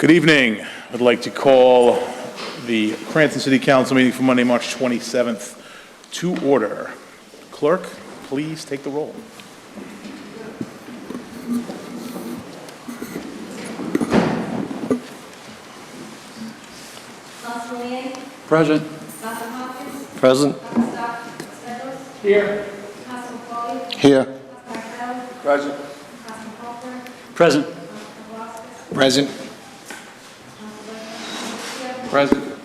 Good evening. I'd like to call the Cranston City Council meeting for Monday, March 27th to order. Clerk, please take the roll. Present. Present. Here. Here. Present. Present. Present. Present.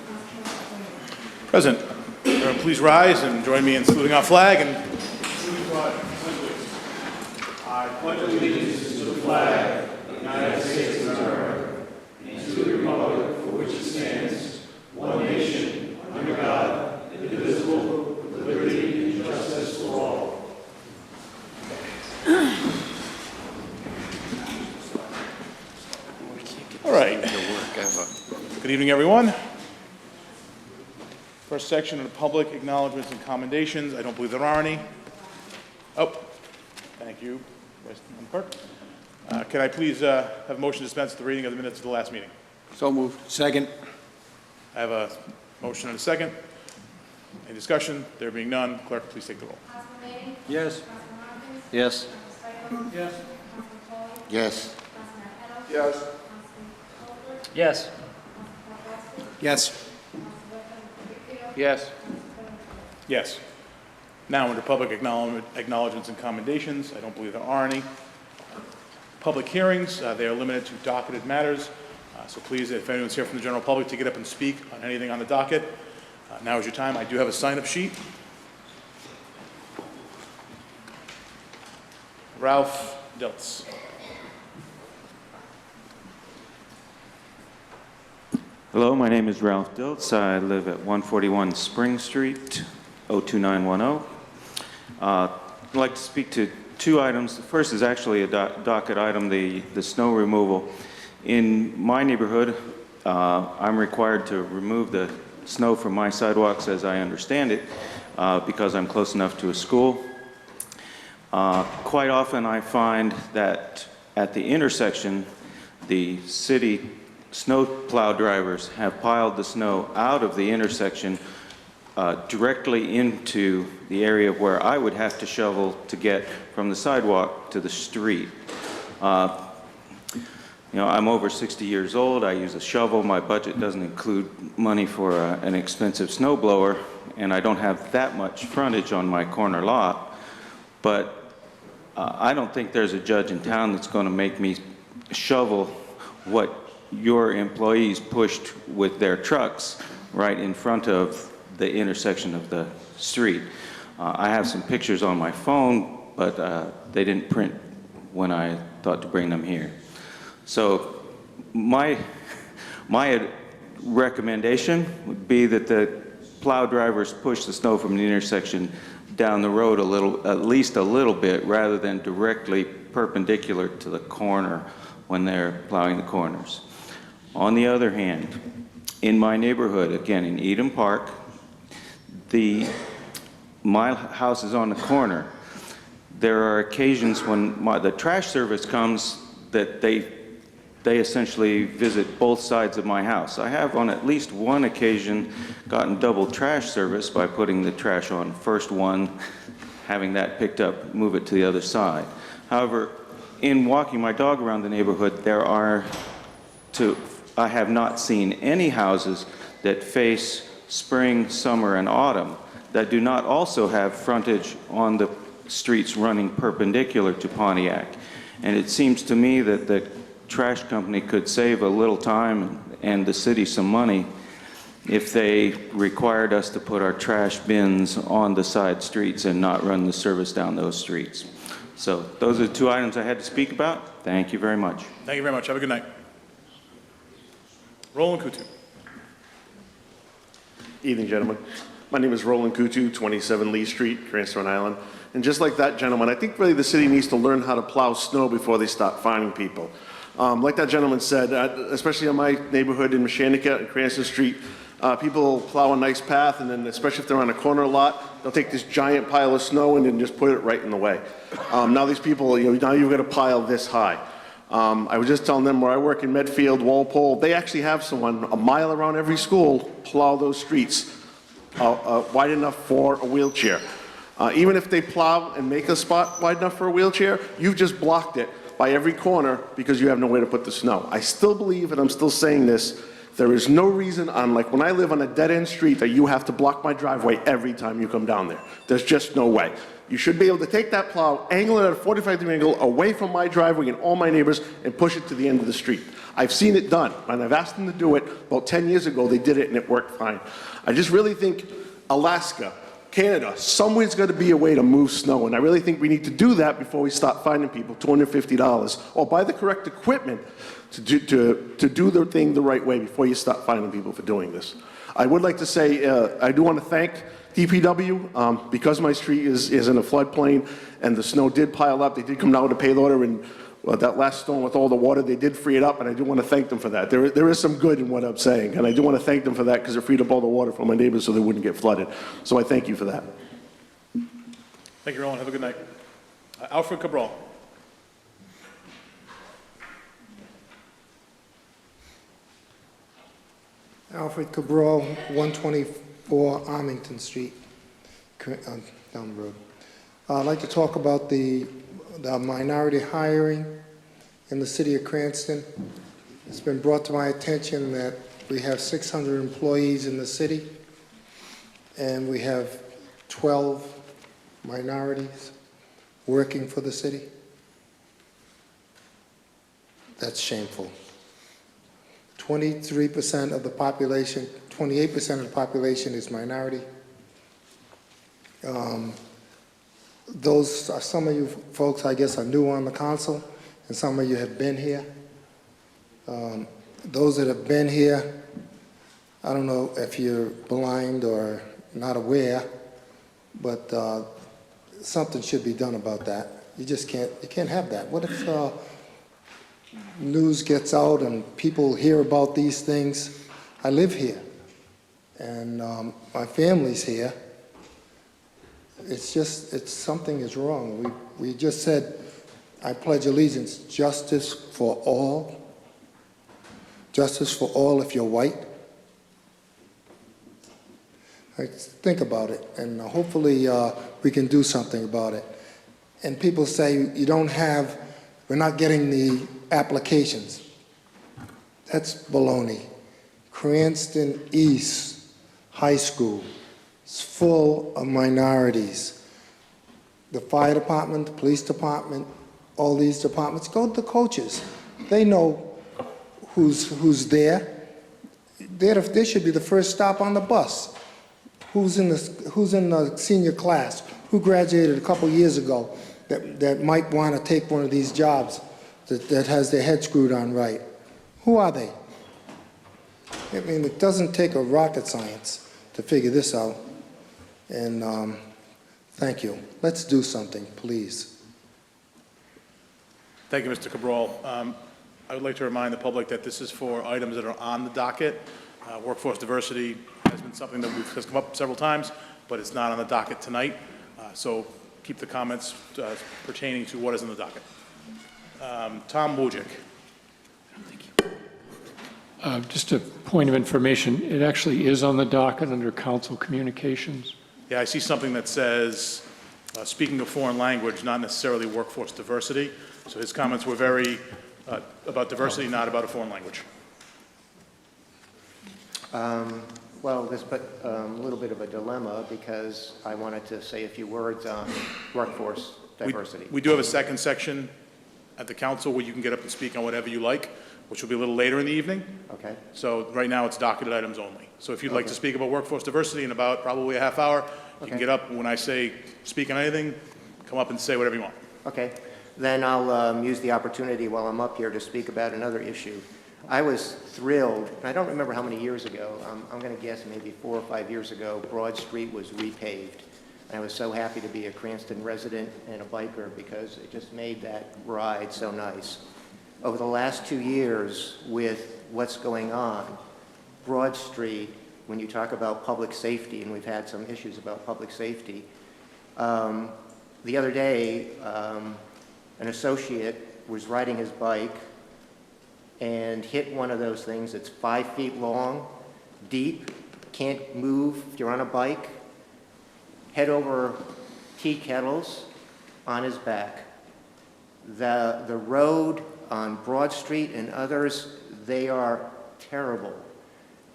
Present. Everyone please rise and join me in saluting our flag and I pledge allegiance to the flag of the United States of America and to the republic for which it stands, one nation, under God, indivisible, with liberty and justice for all. All right. Good evening, everyone. First section of the public acknowledgements and commendations. I don't believe there are any. Oh, thank you, Vice Clerk. Can I please have a motion to dispense with the reading of the minutes of the last meeting? So moved. Second. I have a motion and a second. Any discussion? There being none, clerk, please take the roll. Yes. Yes. Yes. Yes. Yes. Yes. Yes. Yes. Yes. Now, under public acknowledgements and commendations, I don't believe there are any. Public hearings, they are limited to docketed matters. So please, if anyone's here from the general public, to get up and speak on anything on the docket. Now is your time. I do have a sign-up sheet. Ralph Diltz. Hello, my name is Ralph Diltz. I live at 141 Spring Street, 02910. I'd like to speak to two items. The first is actually a docket item, the snow removal. In my neighborhood, I'm required to remove the snow from my sidewalks, as I understand it, because I'm close enough to a school. Quite often I find that at the intersection, the city snow plow drivers have piled the snow out of the intersection directly into the area where I would have to shovel to get from the sidewalk to the street. You know, I'm over 60 years old. I use a shovel. My budget doesn't include money for an expensive snow blower, and I don't have that much frontage on my corner lot. But I don't think there's a judge in town that's going to make me shovel what your employees pushed with their trucks right in front of the intersection of the street. I have some pictures on my phone, but they didn't print when I thought to bring them here. So my recommendation would be that the plow drivers push the snow from the intersection down the road a little, at least a little bit, rather than directly perpendicular to the corner when they're plowing the corners. On the other hand, in my neighborhood, again in Eden Park, my house is on the corner. There are occasions when the trash service comes that they essentially visit both sides of my house. I have on at least one occasion gotten double trash service by putting the trash on first one, having that picked up, move it to the other side. However, in walking my dog around the neighborhood, I have not seen any houses that face spring, summer, and autumn that do not also have frontage on the streets running perpendicular to Pontiac. And it seems to me that the trash company could save a little time and the city some money if they required us to put our trash bins on the side streets and not run the service down those streets. So those are the two items I had to speak about. Thank you very much. Thank you very much. Have a good night. Roland Coutu. Evening, gentlemen. My name is Roland Coutu, 27 Lee Street, Cranston, Rhode Island. And just like that gentleman, I think really the city needs to learn how to plow snow before they start fining people. Like that gentleman said, especially in my neighborhood in Meshanika and Cranston Street, people plow a nice path, and then especially if they're on a corner lot, they'll take this giant pile of snow and then just put it right in the way. Now these people, now you've got a pile this high. I was just telling them where I work in Medfield, Walpole, they actually have someone a mile around every school plow those streets wide enough for a wheelchair. Even if they plow and make a spot wide enough for a wheelchair, you've just blocked it by every corner because you have nowhere to put the snow. I still believe, and I'm still saying this, there is no reason like when I live on a dead-end street that you have to block my driveway every time you come down there. There's just no way. You should be able to take that plow, angle it at a 45-degree angle away from my driveway and all my neighbors and push it to the end of the street. I've seen it done, and I've asked them to do it. About 10 years ago, they did it, and it worked fine. I just really think Alaska, Canada, somewhere's got to be a way to move snow, and I really think we need to do that before we start finding people $250 or buy the correct equipment to do the thing the right way before you start finding people for doing this. I would like to say I do want to thank DPW because my street is in a floodplain and the snow did pile up. They did come down with a payloader, and that last storm with all the water, they did free it up, and I do want to thank them for that. There is some good in what I'm saying, and I do want to thank them for that because it freed up all the water from my neighbors so they wouldn't get flooded. So I thank you for that. Thank you, Roland. Have a good night. Alfred Cabral. Alfred Cabral, 124 Armington Street, down the road. I'd like to talk about the minority hiring in the city of Cranston. It's been brought to my attention that we have 600 employees in the city, and we have 12 minorities working for the city. That's shameful. 23% of the population, 28% of the population is minority. Those are some of you folks, I guess, are new on the council, and some of you have been here. Those that have been here, I don't know if you're blind or not aware, but something should be done about that. You just can't have that. What if news gets out and people hear about these things? I live here, and my family's here. It's something is wrong. We just said, I pledge allegiance, justice for all. Justice for all if you're white. Think about it, and hopefully we can do something about it. And people say we're not getting the applications. That's baloney. Cranston East High School is full of minorities. The fire department, the police department, all these departments, go to the coaches. They know who's there. They should be the first stop on the bus. Who's in the senior class? Who graduated a couple years ago that might want to take one of these jobs that has their head screwed on right? Who are they? I mean, it doesn't take a rocket science to figure this out. And thank you. Let's do something, please. Thank you, Mr. Cabral. I would like to remind the public that this is for items that are on the docket. Workforce diversity has been something that has come up several times, but it's not on the docket tonight. So keep the comments pertaining to what is in the docket. Tom Wojcik. Just a point of information, it actually is on the docket under council communications. Yeah, I see something that says, speaking of foreign language, not necessarily workforce diversity. So his comments were very about diversity, not about a foreign language. Well, this put a little bit of a dilemma because I wanted to say a few words on workforce diversity. We do have a second section at the council where you can get up and speak on whatever you like, which will be a little later in the evening. Okay. So right now it's docketed items only. So if you'd like to speak about workforce diversity in about probably a half hour, you can get up. When I say speak on anything, come up and say whatever you want. Okay. Then I'll use the opportunity while I'm up here to speak about another issue. I was thrilled, and I don't remember how many years ago, I'm going to guess maybe 4 or 5 years ago, Broad Street was repaved. And I was so happy to be a Cranston resident and a biker because it just made that ride so nice. Over the last 2 years, with what's going on, Broad Street, when you talk about public safety, and we've had some issues about public safety, the other day, an associate was riding his bike and hit one of those things that's 5 feet long, deep, can't move if you're on a bike, head over tea kettles on his back. The road on Broad Street and others, they are terrible.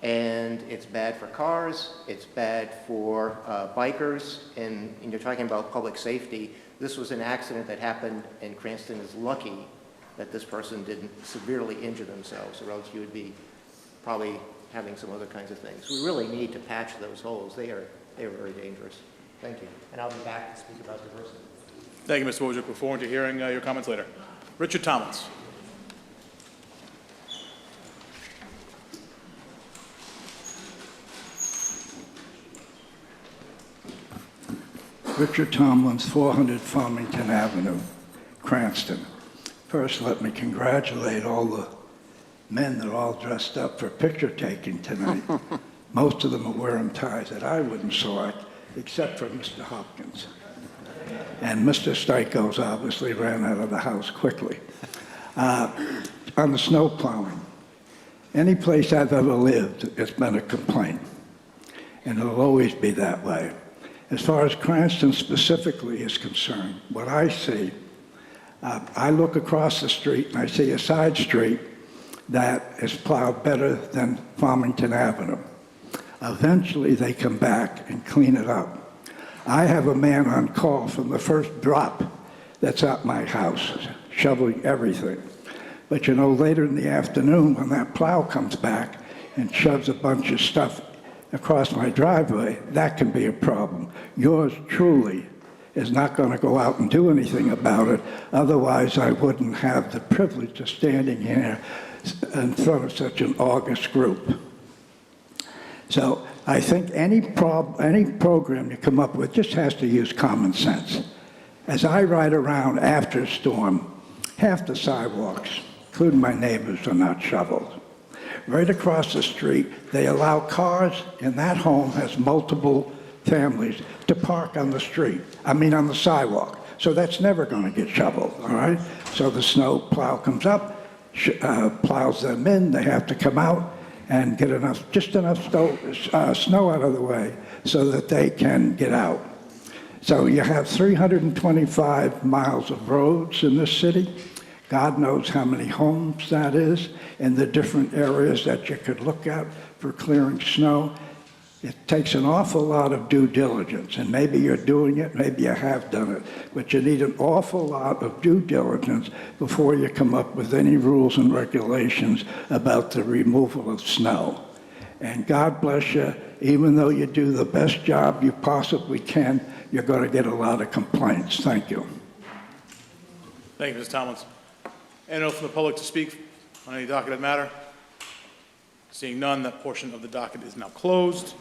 And it's bad for cars, it's bad for bikers, and you're talking about public safety. This was an accident that happened, and Cranston is lucky that this person didn't severely injure themselves, or else you would be probably having some other kinds of things. We really need to patch those holes. They are very dangerous. Thank you. And I'll be back to speak about diversity. Thank you, Mr. Wojcik. Look forward to hearing your comments later. Richard Tomlins. Richard Tomlins, 400 Farmington Avenue, Cranston. First, let me congratulate all the men that are all dressed up for picture taking tonight. Most of them are wearing ties that I wouldn't select, except for Mr. Hopkins. And Mr. Stikos obviously ran out of the house quickly. On the snow plowing, any place I've ever lived, it's been a complaint. And it'll always be that way. As far as Cranston specifically is concerned, what I see, I look across the street and I see a side street that is plowed better than Farmington Avenue. Eventually they come back and clean it up. I have a man on call from the first drop that's at my house, shoveling everything. But you know, later in the afternoon when that plow comes back and shoves a bunch of stuff across my driveway, that can be a problem. Yours truly is not going to go out and do anything about it. Otherwise, I wouldn't have the privilege of standing here in front of such an august group. So I think any program you come up with just has to use common sense. As I ride around after a storm, half the sidewalks, including my neighbors, are not shoveled. Right across the street, they allow cars, and that home has multiple families, to park on the street, on the sidewalk. So that's never going to get shoveled, all right? So the snow plow comes up, plows them in, they have to come out and get just enough snow out of the way so that they can get out. So you have 325 miles of roads in this city. God knows how many homes that is, and the different areas that you could look at for clearing snow. It takes an awful lot of due diligence, and maybe you're doing it, maybe you have done it, but you need an awful lot of due diligence before you come up with any rules and regulations about the removal of snow. And God bless you, even though you do the best job you possibly can, you're going to get a lot of complaints. Thank you. Thank you, Mr. Tomlins. Anyone from the public to speak on any docketed matter? Seeing none, that portion of the docket is now closed.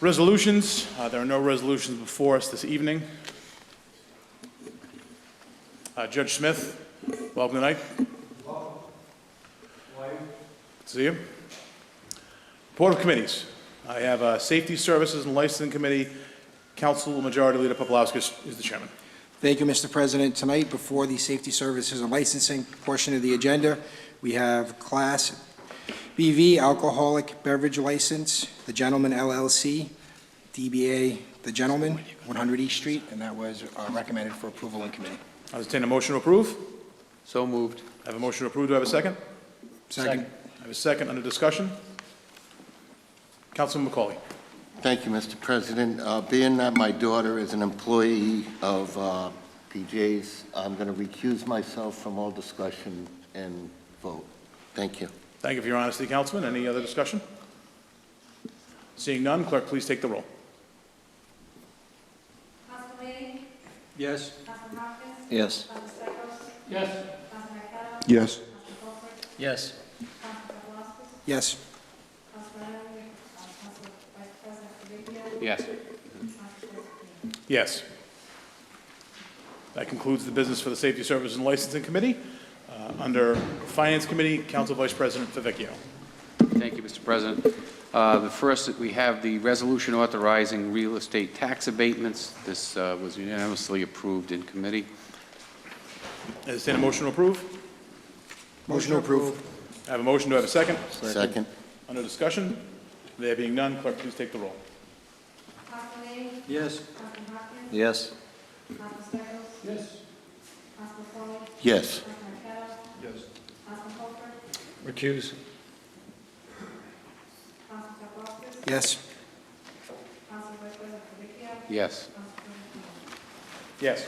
Resolutions. There are no resolutions before us this evening. Judge Smith, welcome tonight. Welcome. Good to see you. Report of committees. I have Safety Services and Licensing Committee. Council Majority Leader Popolowskis is the chairman. Thank you, Mr. President. Tonight, before the Safety Services and Licensing portion of the agenda, we have Class BV Alcoholic Beverage License, The Gentleman LLC, DBA The Gentleman, 100 East Street, and that was recommended for approval in committee. I'll entertain a motion to approve. So moved. I have a motion to approve. Do I have a second? Second. I have a second under discussion. Councilman McCauley. Thank you, Mr. President. Being that my daughter is an employee of PJ's, I'm going to recuse myself from all discussion and vote. Thank you. Thank you for your honesty, Councilman. Any other discussion? Seeing none, clerk, please take the roll. Councilman Lee? Yes. Councilman Hopkins? Yes. Councilman Stichels? Yes. Councilman Marquardt? Yes. Councilman Colford? Yes. Councilman Popolowskis? Yes. Councilman Riley? Council Vice President Fabio? Yes. Council President King? Yes. That concludes the business for the Safety Services and Licensing Committee. Under Finance Committee, Council Vice President Favicchio. Thank you, Mr. President. The first, we have the resolution authorizing real estate tax abatements. This was unanimously approved in committee. Entertain a motion to approve. Motion to approve. I have a motion. Do I have a second? Second. Under discussion? There being none, clerk, please take the roll. Council Leahy? Yes. Council Hopkins? Yes. Council Stichels? Yes. Council Foley? Yes. Council Marquardt? Yes. Council Holford? Recuse. Council Paplaskas? Yes. Council Vice President Favicchio? Yes. Council President Tejeda? Yes.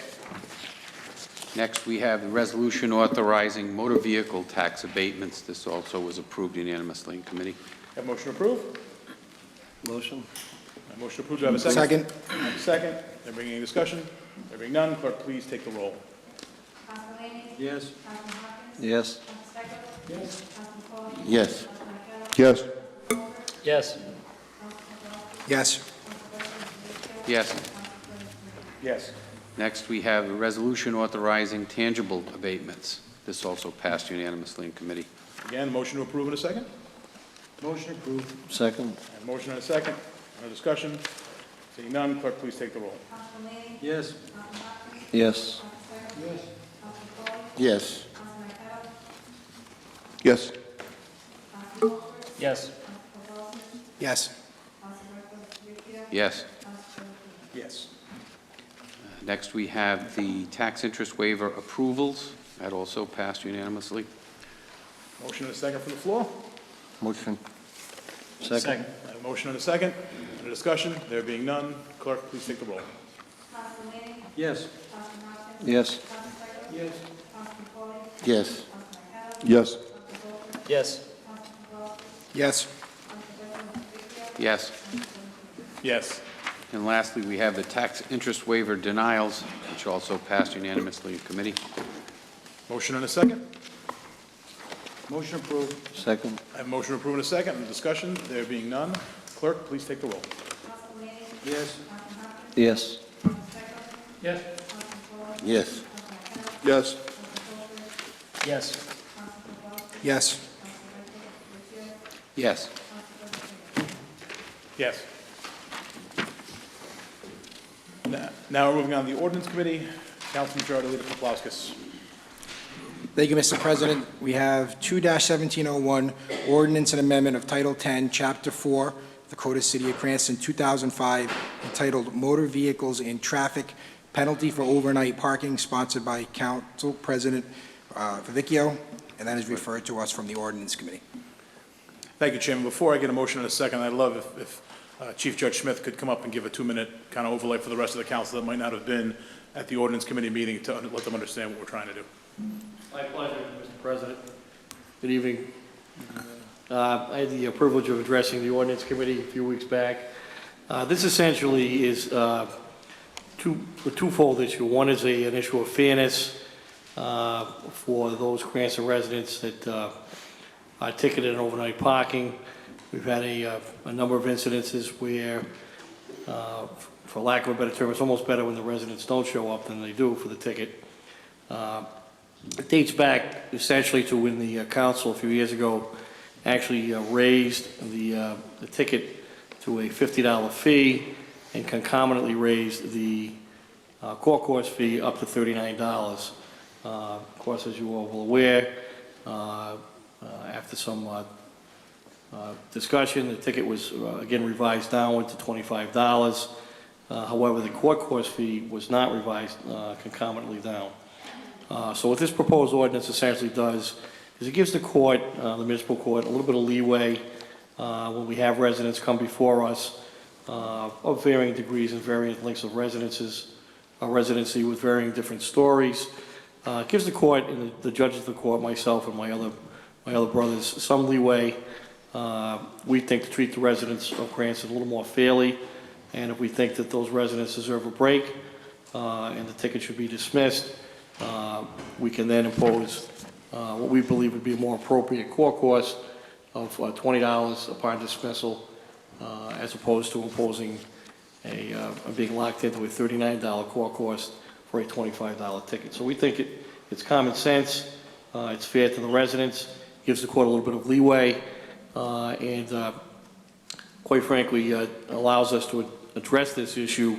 Next, we have the resolution authorizing motor vehicle tax abatements. This also was approved unanimously in committee. Have a motion to approve? Motion. A motion to approve. Do I have a second? Second. I have a second. There being any discussion? There being none, clerk, please take the roll. Council Leahy? Yes. Council Hopkins? Yes. Council Stichels? Yes. Council Foley? Yes. Council Marquardt? Yes. Council Yes. Paplaskas? Yes. Council President Favicchio? Yes. Council President Tejeda? Yes. Next, we have a resolution authorizing tangible abatements. This also passed unanimously in committee. Again, motion to approve in a second. Motion approved. Second. I have a motion and a second. Under discussion? Seeing none, clerk, please take the roll. Council Leahy? Yes. Council Hopkins? Yes. Council Stichels? Yes. Council Foley? Yes. Council Marquardt? Yes. Council Holford? Yes. Council Paplaskas? Yes. Council Vice President Favicchio? Yes. Council President Tejeda? Yes. Next, we have the tax interest waiver approvals. That also passed unanimously. Motion and a second from the floor. Motion. Second. I have a motion and a second. Under discussion? There being none, clerk, please take the roll. Council Leahy? Yes. Council Hopkins? Yes. Council Stichels? Yes. Council Foley? Yes. Council Marquardt? Yes. Council Holford? Yes. Council Paplaskas? Yes. Council President Favicchio? Yes. Council President Tejeda? Yes. And lastly, we have the tax interest waiver denials, which also passed unanimously in committee. Motion and a second. Motion approved. Second. I have a motion to approve in a second. Under discussion? There being none, clerk, please take the roll. Council Leahy? Yes. Council Hopkins? Yes. Council Stichels? Yes. Council Foley? Yes. Council Marquardt? Yes. Council Holford? Yes. Council Paplaskas? Yes. Council Vice President Favicchio? Yes. Council President Tejeda? Yes. Now we're moving on to the ordinance committee. Council Majority Leader Paplaskas. Thank you, Mr. President. We have 2-1701, ordinance and amendment of Title 10, Chapter 4, the Code of City of Cranston, 2005, entitled Motor Vehicles in Traffic, Penalty for Overnight Parking, sponsored by Council President Favicchio, and that is referred to us from the Ordinance Committee. Thank you, Chairman. Before I get a motion in a second, I'd love if Chief Judge Smith could come up and give a 2-minute kind of overlay for the rest of the council that might not have been at the ordinance committee meeting to let them understand what we're trying to do. My pleasure, Mr. President. Good evening. I had the privilege of addressing the ordinance committee a few weeks back. This essentially is a twofold issue. One is an issue of fairness for those Cranston residents that are ticketed in overnight parking. We've had a number of incidences where, for lack of a better term, it's almost better when the residents don't show up than they do for the ticket. It dates back essentially to when the council a few years ago actually raised the ticket to a $50 fee and concomitantly raised the court course fee up to $39. Of course, as you are well aware, after some discussion, the ticket was again revised downward to $25. However, the court course fee was not revised concomitantly down. So what this proposed ordinance essentially does is it gives the court, the municipal court, a little bit of leeway when we have residents come before us of varying degrees and varying lengths of residency with varying different stories. It gives the court and the judges of the court, myself and my other brothers, some leeway. We think to treat the residents of Cranston a little more fairly, and if we think that those residents deserve a break and the ticket should be dismissed, we can then impose what we believe would be a more appropriate court cost of $20 upon dismissal, as opposed to imposing being locked into a $39 court cost for a $25 ticket. So we think it's common sense, it's fair to the residents, gives the court a little bit of leeway, and quite frankly allows us to address this issue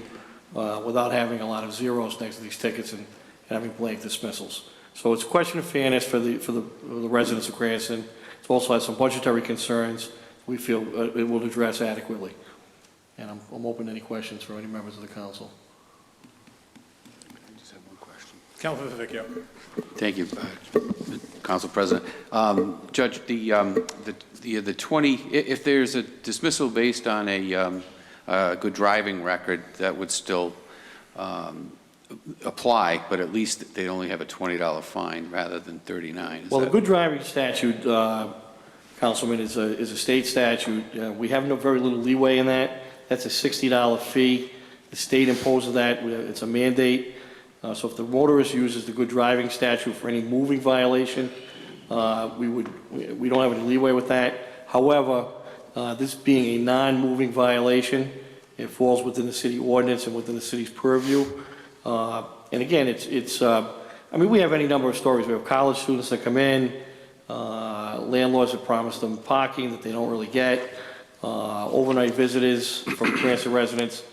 without having a lot of zeros next to these tickets and having blank dismissals. So it's a question of fairness for the residents of Cranston. It also has some budgetary concerns we feel it will address adequately. And I'm open to any questions from any members of the council. I just have one question. Councilman Vecchio. Thank you, Council President. Judge, the 20, if there's a dismissal based on a good driving record, that would still apply, but at least they only have a $20 fine rather than $39. Well, the good driving statute, Councilman, is a state statute. We have very little leeway in that. That's a $60 fee. The state imposes that. It's a mandate. So if the motorist uses the good driving statute for any moving violation, we don't have any leeway with that. However, this being a non-moving violation, it falls within the city ordinance and within the city's purview. And again, I mean, we have any number of stories. We have college students that come in, landlords that promise them parking that they don't really get, overnight visitors from Cranston residents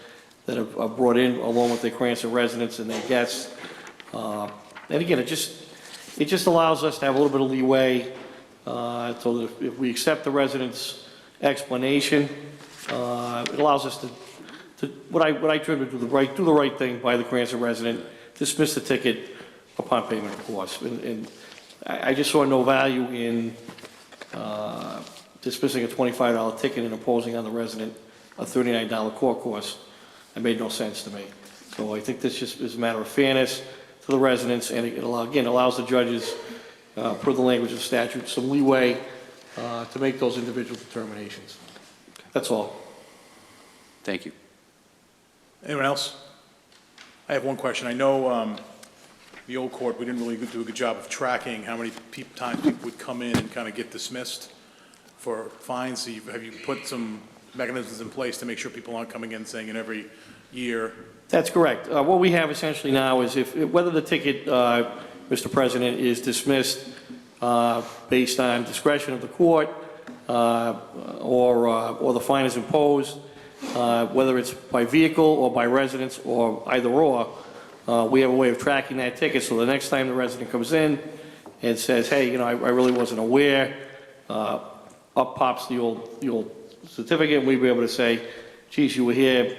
that are brought in along with their Cranston residents and their guests. And again, it just allows us to have a little bit of leeway, so that if we accept the residents' explanation, it allows us to what I try to do the right thing by the Cranston resident, dismiss the ticket upon payment of costs. And I just saw no value in dismissing a $25 ticket and imposing on the resident a $39 court cost. It made no sense to me. So I think this just is a matter of fairness to the residents, and it allows the judges, per the language of the statute, some leeway to make those individual determinations. That's all. Thank you. Anyone else? I have one question. I know the old court, we didn't really do a good job of tracking how many times people would come in and kind of get dismissed for fines. So have you put some mechanisms in place to make sure people aren't coming in saying in every year? That's correct. What we have essentially now is whether the ticket, Mr. President, is dismissed based on discretion of the court or the fine is imposed, whether it's by vehicle or by residents or either or, we have a way of tracking that ticket. So the next time the resident comes in and says, hey, you know, I really wasn't aware, up pops the old certificate, and we'd be able to say, geez, you were here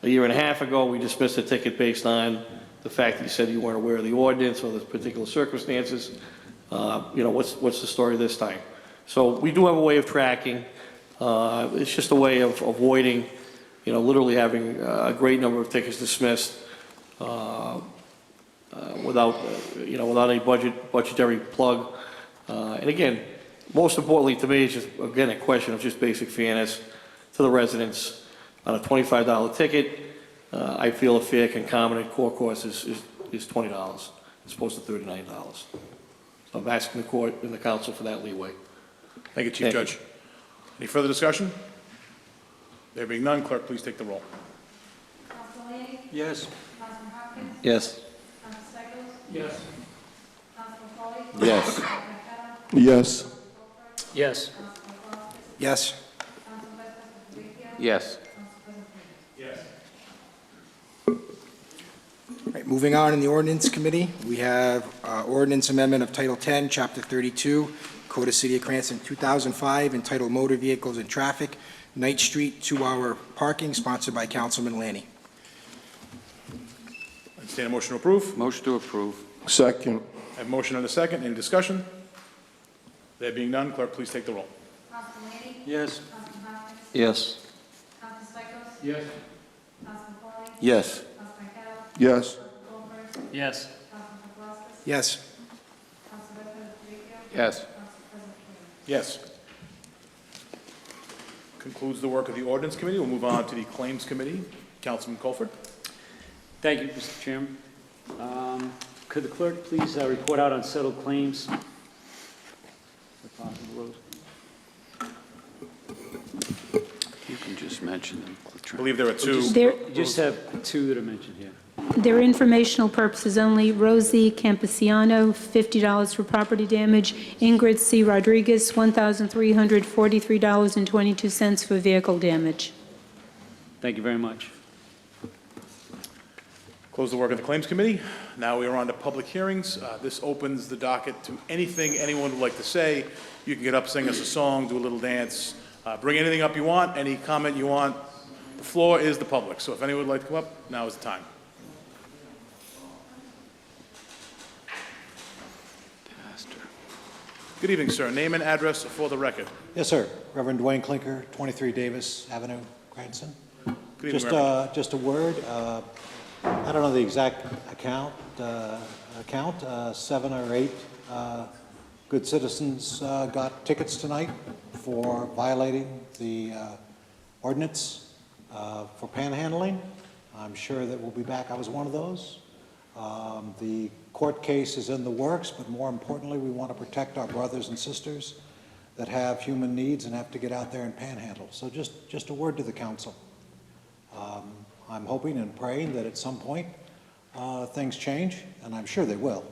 a year and a half ago, we dismissed the ticket based on the fact that you said you weren't aware of the ordinance or the particular circumstances. You know, what's the story this time? So we do have a way of tracking. It's just a way of avoiding, you know, literally having a great number of tickets dismissed without any budgetary plug. And again, most importantly to me, it's just, again, a question of just basic fairness to the residents. On a $25 ticket, I feel a fair concomitant court cost is $20 as opposed to $39. So I'm asking the court and the council for that leeway. Thank you, Chief Judge. Any further discussion? There being none, clerk, please take the roll. Councilman Laney? Yes. Councilman Hopkins? Yes. Councilman Stichels? Yes. Councilman Foley? Yes. Councilman Marquardt? Yes. Yes. Councilman Foster? Yes. Councilman Vice President Vecchio? Yes. Council President King? All right, moving on in the ordinance committee, we have ordinance amendment of Title 10, Chapter 32, Code of City of Cranston, 2005, entitled Motor Vehicles and Traffic, Night Street 2-hour parking, sponsored by Councilman Laney. Entertain a motion to approve. Motion to approve. Second. I have a motion and a second. Any discussion? There being none, clerk, please take the roll. Councilman Laney? Yes. Councilman Hopkins? Yes. Councilman Stichels? Yes. Councilman Foley? Yes. Councilman Marquardt? Yes. Councilman Goldberg? Yes. Councilman Foster? Yes. Council Vice President Vecchio? Yes. Council President King? Yes. Concludes the work of the ordinance committee. We'll move on to the claims committee. Councilman Colford. Thank you, Mr. Chairman. Could the clerk please report out on settled claims? If possible, Rose. You can just mention them. I believe there are two. You just have two that are mentioned here. They're informational purposes only. Rosie Campesiano, $50 for property damage. Ingrid C. Rodriguez, $1,343.22 for vehicle damage. Thank you very much. Close the work of the Claims Committee. Now we are on to public hearings. This opens the docket to anything anyone would like to say. You can get up, sing us a song, do a little dance, bring anything up you want, any comment you want. The floor is the public, so if anyone would like to come up, now is the time. Good evening, sir. Name and address for the record. Yes, sir. Reverend Dwayne Clinker, 23 Davis Avenue, Cranston. Good evening, Reverend. Just a word. I don't know the exact count, 7 or 8 good citizens got tickets tonight for violating the ordinance for panhandling. I'm sure that we'll be back. I was one of those. The court case is in the works, but more importantly, we want to protect our brothers and sisters that have human needs and have to get out there and panhandle. So just a word to the council. I'm hoping and praying that at some point things change, and I'm sure they will.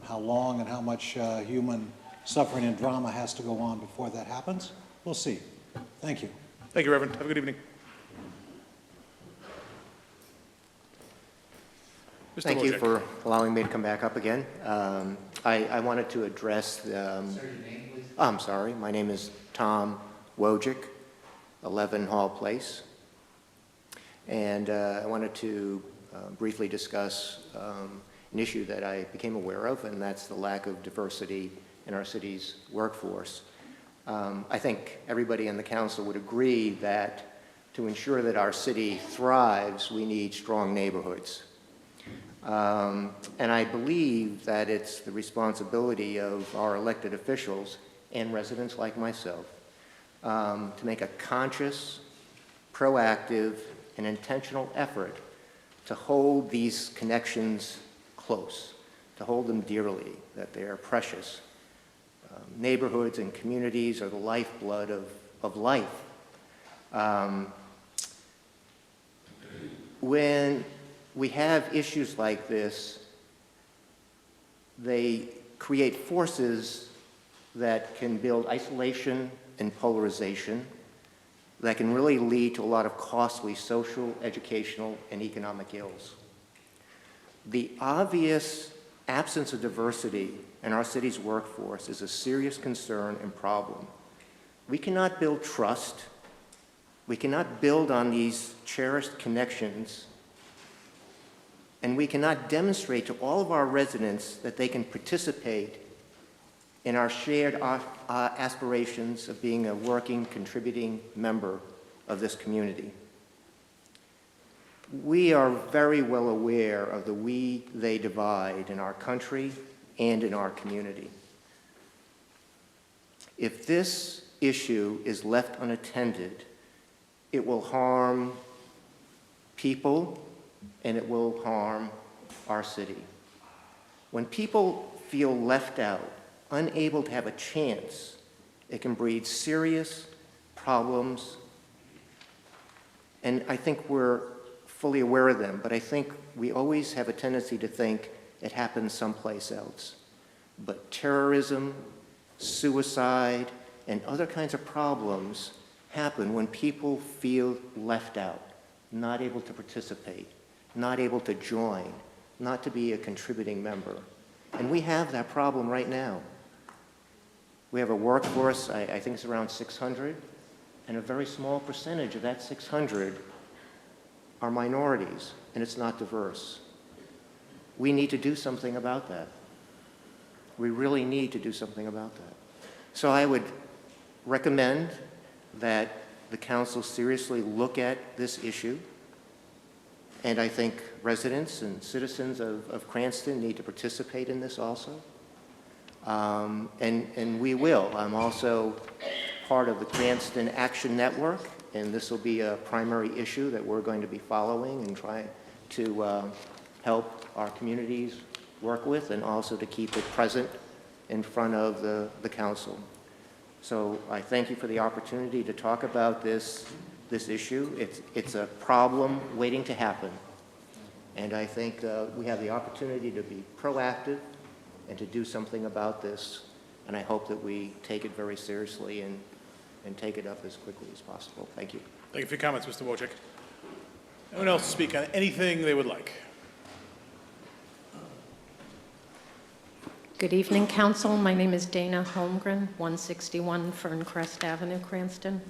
How long and how much human suffering and drama has to go on before that happens, we'll see. Thank you. Thank you, Reverend. Have a good evening. Mr. Thank you Wojcik. for allowing me to come back up again. I wanted to address the... Sir, your name, please? I'm sorry. My name is Tom Wojcik, 11 Hall Place. And I wanted to briefly discuss an issue that I became aware of, and that's the lack of diversity in our city's workforce. I think everybody in the council would agree that to ensure that our city thrives, we need strong neighborhoods. And I believe that it's the responsibility of our elected officials and residents like myself to make a conscious, proactive, and intentional effort to hold these connections close, to hold them dearly, that they are precious. Neighborhoods and communities are the lifeblood of life. When we have issues like this, they create forces that can build isolation and polarization that can really lead to a lot of costly social, educational, and economic ills. The obvious absence of diversity in our city's workforce is a serious concern and problem. We cannot build trust. We cannot build on these cherished connections, and we cannot demonstrate to all of our residents that they can participate in our shared aspirations of being a working, contributing member of this community. We are very well aware of the we-they divide in our country and in our community. If this issue is left unattended, it will harm people and it will harm our city. When people feel left out, unable to have a chance, it can breed serious problems. And I think we're fully aware of them, but I think we always have a tendency to think it happens someplace else. But terrorism, suicide, and other kinds of problems happen when people feel left out, not able to participate, not able to join, not to be a contributing member. And we have that problem right now. We have a workforce, I think it's around 600, and a very small percentage of that 600 are minorities, and it's not diverse. We need to do something about that. We really need to do something about that. So I would recommend that the council seriously look at this issue, and I think residents and citizens of Cranston need to participate in this also. And we will. I'm also part of the Cranston Action Network, and this will be a primary issue that we're going to be following and trying to help our communities work with, and also to keep it present in front of the council. So I thank you for the opportunity to talk about this issue. It's a problem waiting to happen. And I think we have the opportunity to be proactive and to do something about this. And I hope that we take it very seriously and take it up as quickly as possible. Thank you. Thank you for your comments, Mr. Wojcik. Anyone else to speak on anything they would like? Good evening, Council. My name is Dana Holmgren, 161 Ferncrest Avenue, Cranston.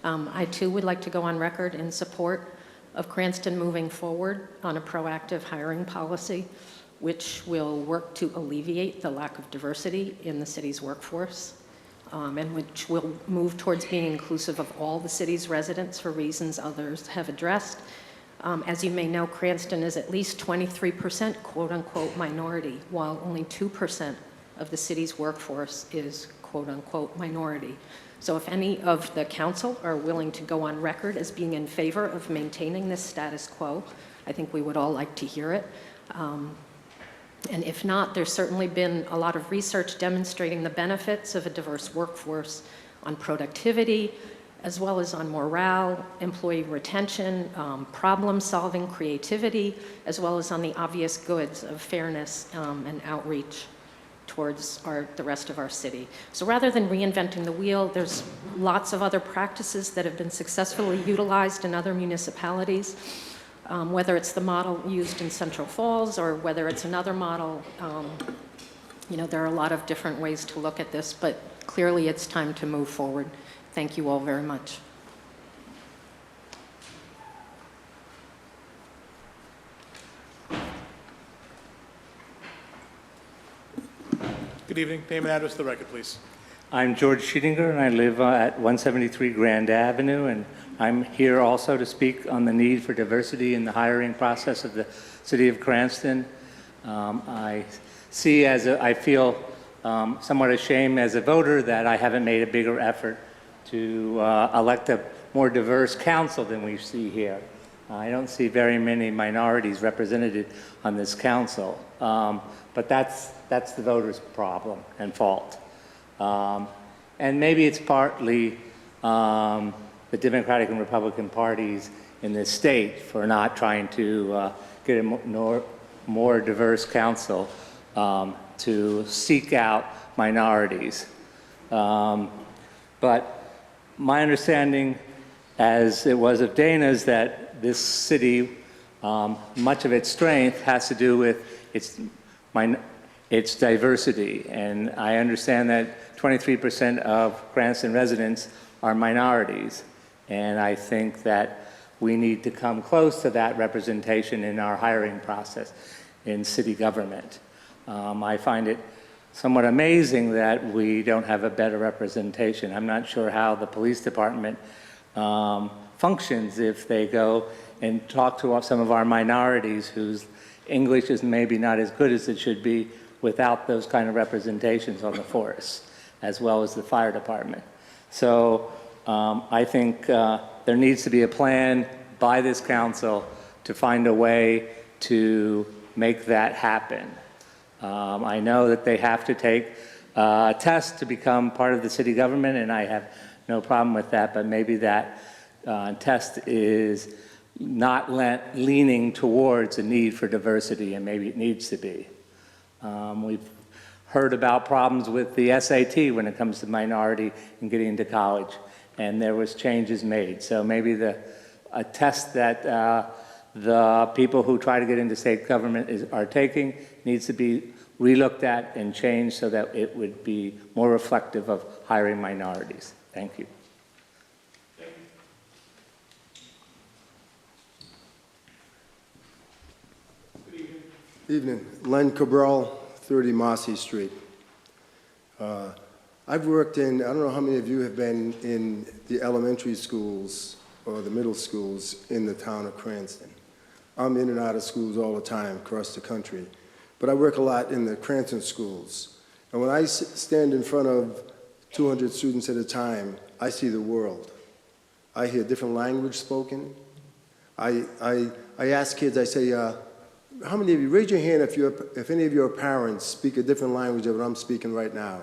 I too would like to go on record in support of Cranston moving forward on a proactive hiring policy, which will work to alleviate the lack of diversity in the city's workforce, and which will move towards being inclusive of all the city's residents for reasons others have addressed. As you may know, Cranston is at least 23% quote-unquote minority, while only 2% of the city's workforce is quote-unquote minority. So if any of the council are willing to go on record as being in favor of maintaining this status quo, I think we would all like to hear it. And if not, there's certainly been a lot of research demonstrating the benefits of a diverse workforce on productivity, as well as on morale, employee retention, problem-solving creativity, as well as on the obvious goods of fairness and outreach towards the rest of our city. So rather than reinventing the wheel, there's lots of other practices that have been successfully utilized in other municipalities, whether it's the model used in Central Falls or whether it's another model. You know, there are a lot of different ways to look at this, but clearly it's time to move forward. Thank you all very much. Good evening. Name and address to the record, please. I'm George Schiedinger, and I live at 173 Grand Avenue, and I'm here also to speak on the need for diversity in the hiring process of the City of Cranston. I feel somewhat ashamed as a voter that I haven't made a bigger effort to elect a more diverse council than we see here. I don't see very many minorities represented on this council, but that's the voters' problem and fault. And maybe it's partly the Democratic and Republican parties in this state for not trying to get a more diverse council to seek out minorities. But my understanding, as it was of Dana's, that this city, much of its strength has to do with its diversity. And I understand that 23% of Cranston residents are minorities. And I think that we need to come close to that representation in our hiring process in city government. I find it somewhat amazing that we don't have a better representation. I'm not sure how the police department functions if they go and talk to some of our minorities whose English is maybe not as good as it should be without those kind of representations on the force, as well as the fire department. So I think there needs to be a plan by this council to find a way to make that happen. I know that they have to take a test to become part of the city government, and I have no problem with that, but maybe that test is not leaning towards a need for diversity, and maybe it needs to be. We've heard about problems with the SAT when it comes to minority and getting into college, and there was changes made. So maybe a test that the people who try to get into state government are taking needs to be relooked at and changed so that it would be more reflective of hiring minorities. Thank you. Evening. Len Cabral, 30 Marcy Street. I've worked in, I don't know how many of you have been in the elementary schools or the middle schools in the town of Cranston. I'm in and out of schools all the time across the country, but I work a lot in the Cranston schools. And when I stand in front of 200 students at a time, I see the world. I hear different language spoken. I ask kids, I say, how many of you, raise your hand if any of your parents speak a different language than what I'm speaking right now.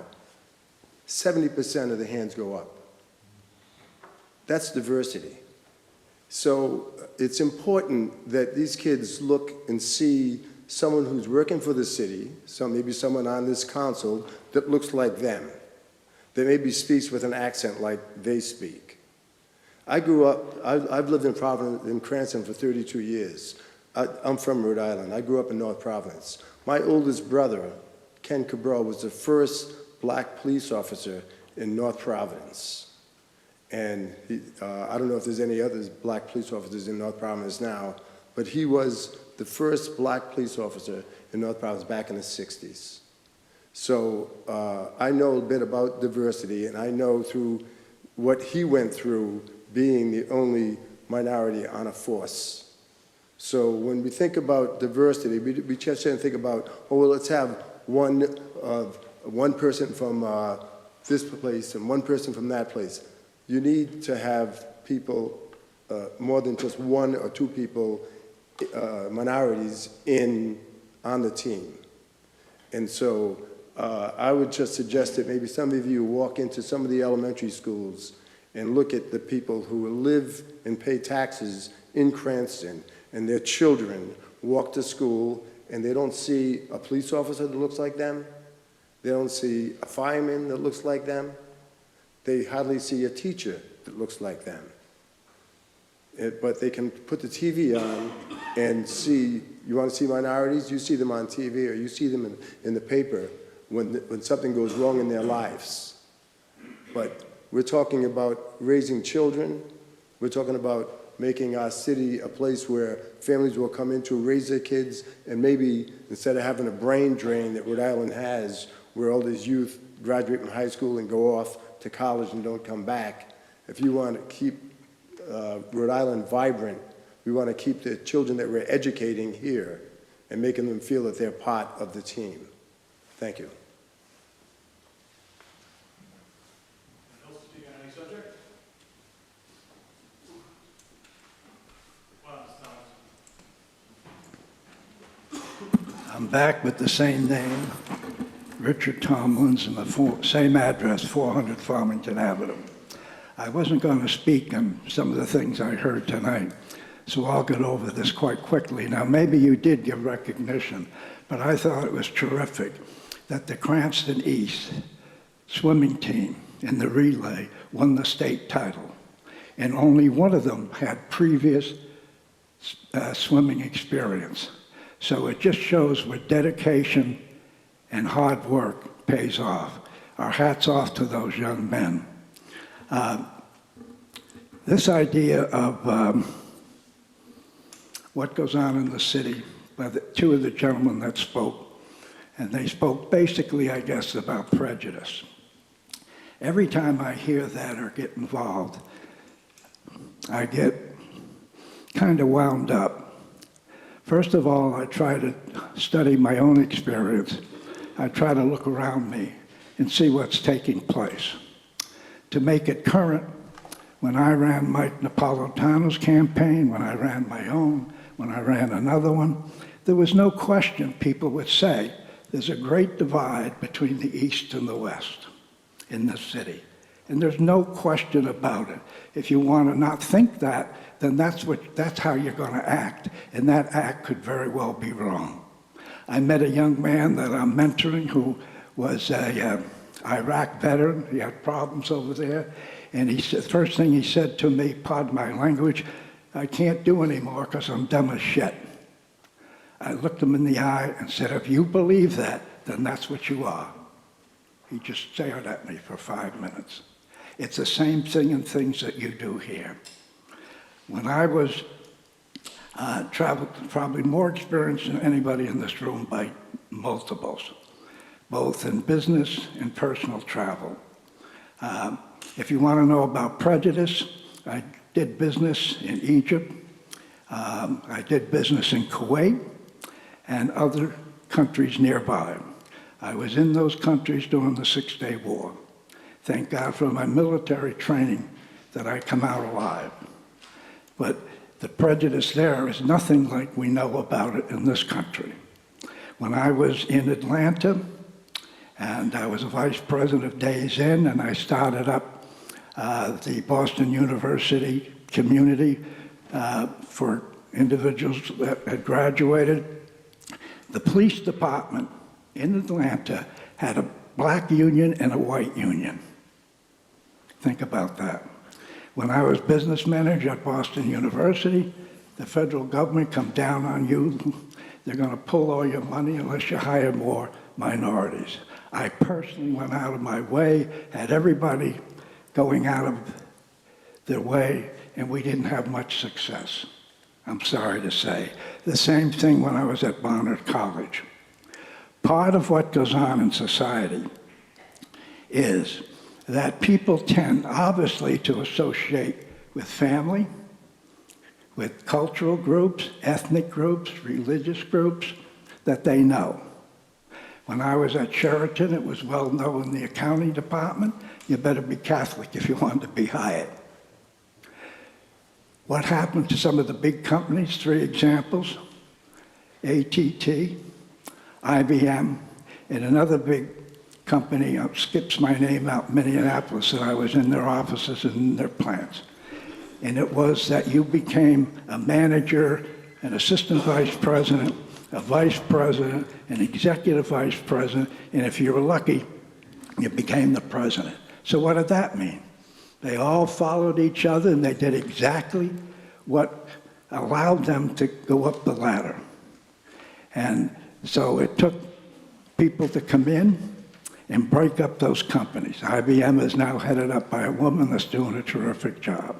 70% of the hands go up. That's diversity. So it's important that these kids look and see someone who's working for the city, maybe someone on this council that looks like them, that maybe speaks with an accent like they speak. I grew up, I've lived in Cranston for 32 years. I'm from Rhode Island. I grew up in North Providence. My oldest brother Ken Cabral was the first black police officer in North Providence. And I don't know if there's any other black police officers in North Providence now, but he was the first black police officer in North Providence back in the 60s. So I know a bit about diversity, and I know through what he went through being the only minority on a force. So when we think about diversity, we just shouldn't think about, oh, well, let's have one person from this place and one person from that place. You need to have people, more than just one or two people, minorities on the team. And so I would just suggest that maybe some of you walk into some of the elementary schools and look at the people who live and pay taxes in Cranston, and their children walk to school and they don't see a police officer that looks like them. They don't see a fireman that looks like them. They hardly see a teacher that looks like them. But they can put the TV on and see, you want to see minorities, you see them on TV, or you see them in the paper when something goes wrong in their lives. But we're talking about raising children. We're talking about making our city a place where families will come in to raise their kids, and maybe instead of having a brain drain that Rhode Island has, where all these youth graduate from high school and go off to college and don't come back, if you want to keep Rhode Island vibrant, we want to keep the children that we're educating here and making them feel that they're part of the team. Thank you. I'm back with the same name, Richard Tomlins, and the same address, 400 Farmington Avenue. I wasn't going to speak on some of the things I heard tonight, so I'll get over this quite quickly. Now, maybe you did give recognition, but I thought it was terrific that the Cranston East swimming team in the relay won the state title, and only one of them had previous swimming experience. So it just shows where dedication and hard work pays off. Our hats off to those young men. This idea of what goes on in the city by two of the gentlemen that spoke, and they spoke basically, I guess, about prejudice. Every time I hear that or get involved, I get kind of wound up. First of all, I try to study my own experience. I try to look around me and see what's taking place. To make it current, when I ran Mike Napolitano's campaign, when I ran my own, when I ran another one, there was no question people would say there's a great divide between the East and the West in this city. And there's no question about it. If you want to not think that, then that's how you're going to act, and that act could very well be wrong. I met a young man that I'm mentoring who was a Iraq veteran. He had problems over there, and he said, first thing he said to me, pardon my language, I can't do anymore because I'm dumb as shit. I looked him in the eye and said, if you believe that, then that's what you are. He just stared at me for 5 minutes. It's the same thing in things that you do here. When I was traveled, probably more experienced than anybody in this room by multiples, both in business and personal travel. If you want to know about prejudice, I did business in Egypt. I did business in Kuwait and other countries nearby. I was in those countries during the Six-Day War. Thank God for my military training that I come out alive. But the prejudice there is nothing like we know about it in this country. When I was in Atlanta, and I was a vice president of Days Inn, and I started up the Boston University community for individuals that had graduated. The police department in Atlanta had a black union and a white union. Think about that. When I was business manager at Boston University, the federal government come down on you. They're going to pull all your money unless you hire more minorities. I personally went out of my way, had everybody going out of their way, and we didn't have much success, I'm sorry to say. The same thing when I was at Barnard College. Part of what goes on in society is that people tend, obviously, to associate with family, with cultural groups, ethnic groups, religious groups that they know. When I was at Sheraton, it was well known in the accounting department, you better be Catholic if you wanted to be hired. What happened to some of the big companies? 3 examples: AT&T, IBM, and another big company, skips my name out, Minneapolis, and I was in their offices and in their plants. And it was that you became a manager, an assistant vice president, a vice president, an executive vice president, and if you were lucky, you became the president. So what did that mean? They all followed each other, and they did exactly what allowed them to go up the ladder. And so it took people to come in and break up those companies. IBM is now headed up by a woman that's doing a terrific job.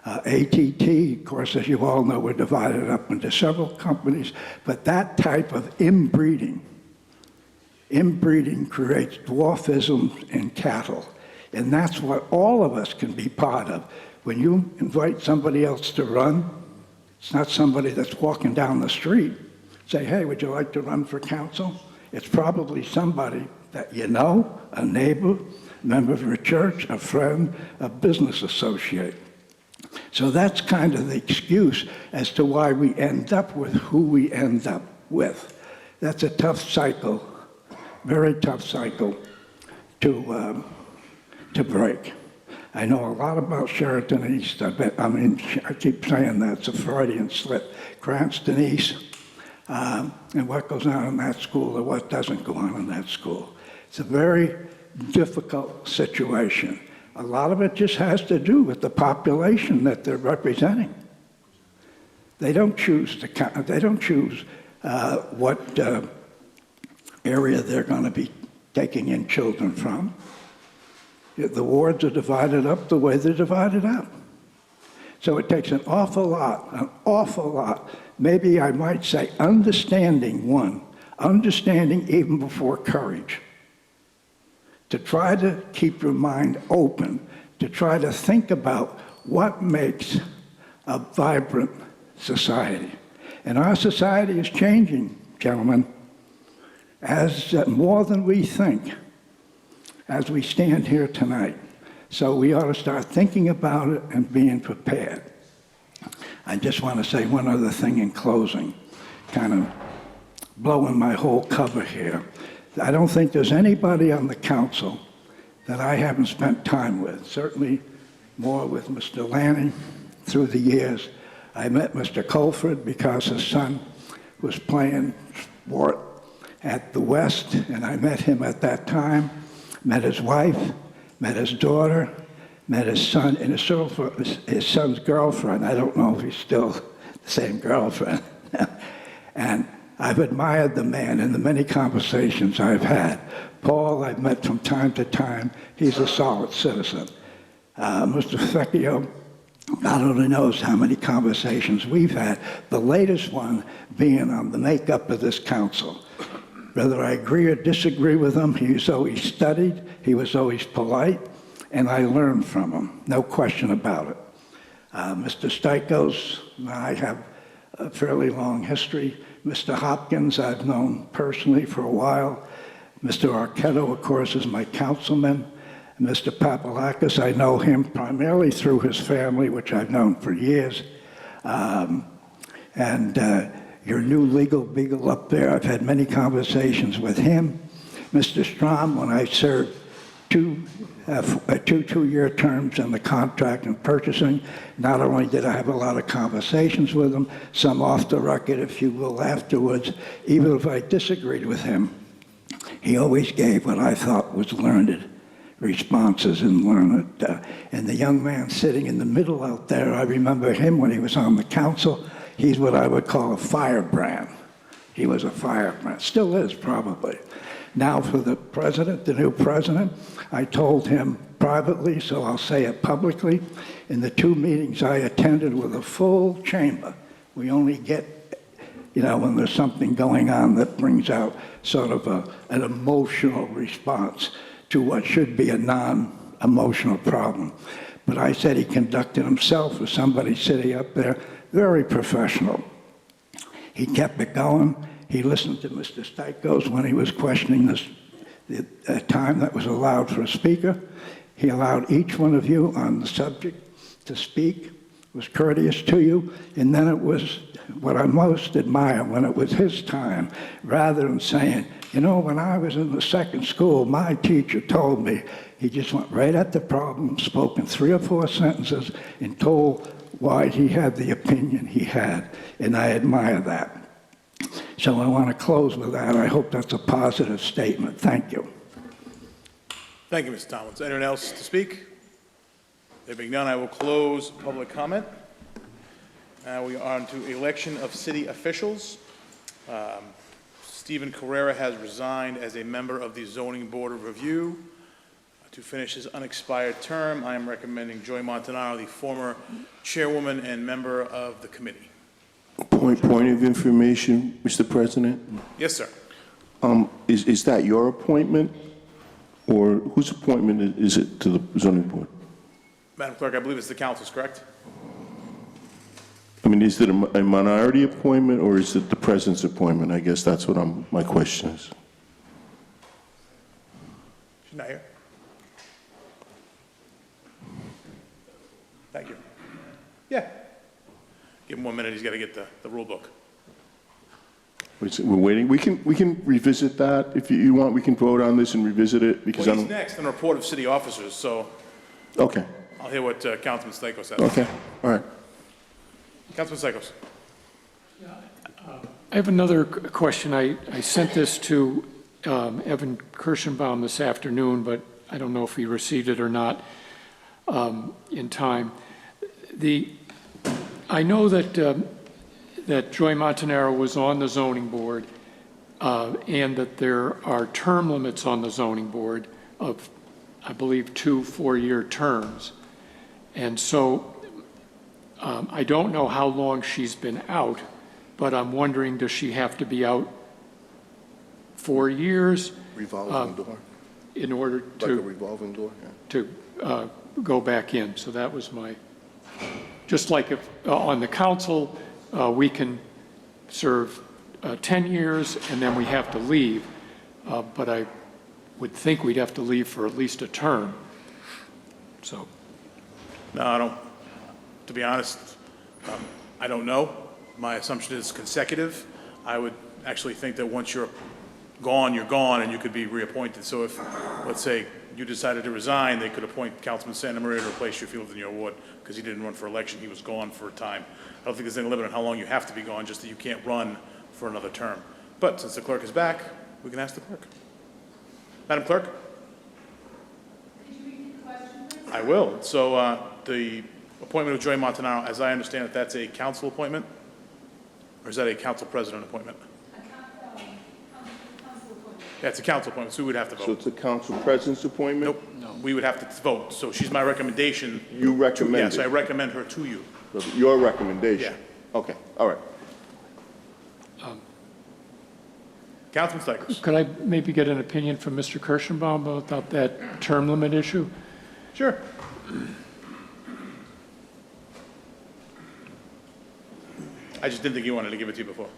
AT&T, of course, as you all know, were divided up into several companies, but that type of inbreeding creates dwarfism in cattle. And that's what all of us can be part of. When you invite somebody else to run, it's not somebody that's walking down the street. Say, hey, would you like to run for council? It's probably somebody that you know, a neighbor, member of your church, a friend, a business associate. So that's kind of the excuse as to why we end up with who we end up with. That's a tough cycle, very tough cycle to break. I know a lot about Sheraton East. I keep saying that, it's a Freudian slip. Cranston East, and what goes on in that school or what doesn't go on in that school. It's a very difficult situation. A lot of it just has to do with the population that they're representing. They don't choose what area they're going to be taking in children from. The wards are divided up the way they're divided up. So it takes an awful lot, maybe I might say understanding even before courage, to try to keep your mind open, to try to think about what makes a vibrant society. And our society is changing, gentlemen, as more than we think, as we stand here tonight. So we ought to start thinking about it and being prepared. I just want to say one other thing in closing, kind of blowing my whole cover here. I don't think there's anybody on the council that I haven't spent time with, certainly more with Mr. Lanning through the years. I met Mr. Colford because his son was playing sport at the West, and I met him at that time, met his wife, met his daughter, met his son, and his son's girlfriend. I don't know if he's still the same girlfriend. And I've admired the man in the many conversations I've had. Paul, I've met from time to time. He's a solid citizen. Mr. Fecchio, God only knows how many conversations we've had, the latest one being on the makeup of this council. Whether I agree or disagree with him, he's always studied, he was always polite, and I learned from him, no question about it. Mr. Stikos and I have a fairly long history. Mr. Hopkins I've known personally for a while. Mr. Arquetto, of course, is my councilman. Mr. Papalakis, I know him primarily through his family, which I've known for years. Your new legal beagle up there, I've had many conversations with him. Mr. Strom, when I served two-year terms in the contract and purchasing, not only did I have a lot of conversations with him, some off the record, if you will, afterwards, even if I disagreed with him, he always gave what I thought was learned responses and learned. And the young man sitting in the middle out there, I remember him when he was on the council. He's what I would call a firebrand. He was a fireman, still is probably. Now for the president, the new president, I told him privately, so I'll say it publicly, in the 2 meetings I attended with a full chamber, we only get, when there's something going on that brings out sort of an emotional response to what should be a non-emotional problem. But I said he conducted himself as somebody sitting up there, very professional. He kept it going. He listened to Mr. Stikos when he was questioning the time that was allowed for a speaker. He allowed each one of you on the subject to speak, was courteous to you, and then it was what I most admire, when it was his time, rather than saying, when I was in the second school, my teacher told me. He just went right at the problem, spoke in 3 or 4 sentences, and told why he had the opinion he had, and I admire that. So I want to close with that. I hope that's a positive statement. Thank you. Thank you, Mr. Tomlins. Anyone else to speak? There being none, I will close public comment. Now we are on to election of city officials. Stephen Carrera has resigned as a member of the Zoning Board of Review. To finish his unexpired term, I am recommending Joy Montanaro, the former chairwoman and member of the committee. Point of information, Mr. President. Yes, sir. Is that your appointment, or whose appointment is it to the zoning board? Madam Clerk, I believe it's the council's, correct? I mean, is it a minority appointment, or is it the president's appointment? I guess that's what my question is. She's not here. Thank you. Yeah. Give him 1 minute, he's got to get the rule book. We're waiting. We can revisit that if you want. We can vote on this and revisit it because Well, he's next on the report of city officers, so Okay. I'll hear what Councilman Stikos says. Okay. All right. Councilman Stikos. I have another question. I sent this to Evan Kirschenbaum this afternoon, but I don't know if he received it or not in time. I know that Joy Montanaro was on the zoning board and that there are term limits on the zoning board of, I believe, 2 4-year terms. And so I don't know how long she's been out, but I'm wondering, does she have to be out 4 years? Revolving door. In order to... Like a revolving door, yeah. To go back in. So that was my... Just like if on the council, we can serve 10 years and then we have to leave, but I would think we'd have to leave for at least a term. So... No, I don't. To be honest, I don't know. My assumption is consecutive. I would actually think that once you're gone, and you could be reappointed. So if, let's say, you decided to resign, they could appoint Councilman Santa Maria to replace you if he lived in your ward, because he didn't run for election. He was gone for a time. I don't think there's any limit on how long you have to be gone, just that you can't run for another term. But since the clerk is back, we can ask the clerk. Madam Clerk? Could you repeat the question, please? I will. So the appointment of Joy Montanaro, as I understand it, that's a council appointment? Or is that a council president appointment? Yeah, it's a council appointment, so we would have to vote. So it's a council president's appointment? Nope, no, we would have to vote. So she's my recommendation. You recommend Yes, it? I recommend her to you. Your recommendation? Yeah. Okay, all right. Councilman Stichels. Could I maybe get an opinion from Mr. Kirschenbaum about that term limit issue? Sure. I just didn't think he wanted to give it to you before.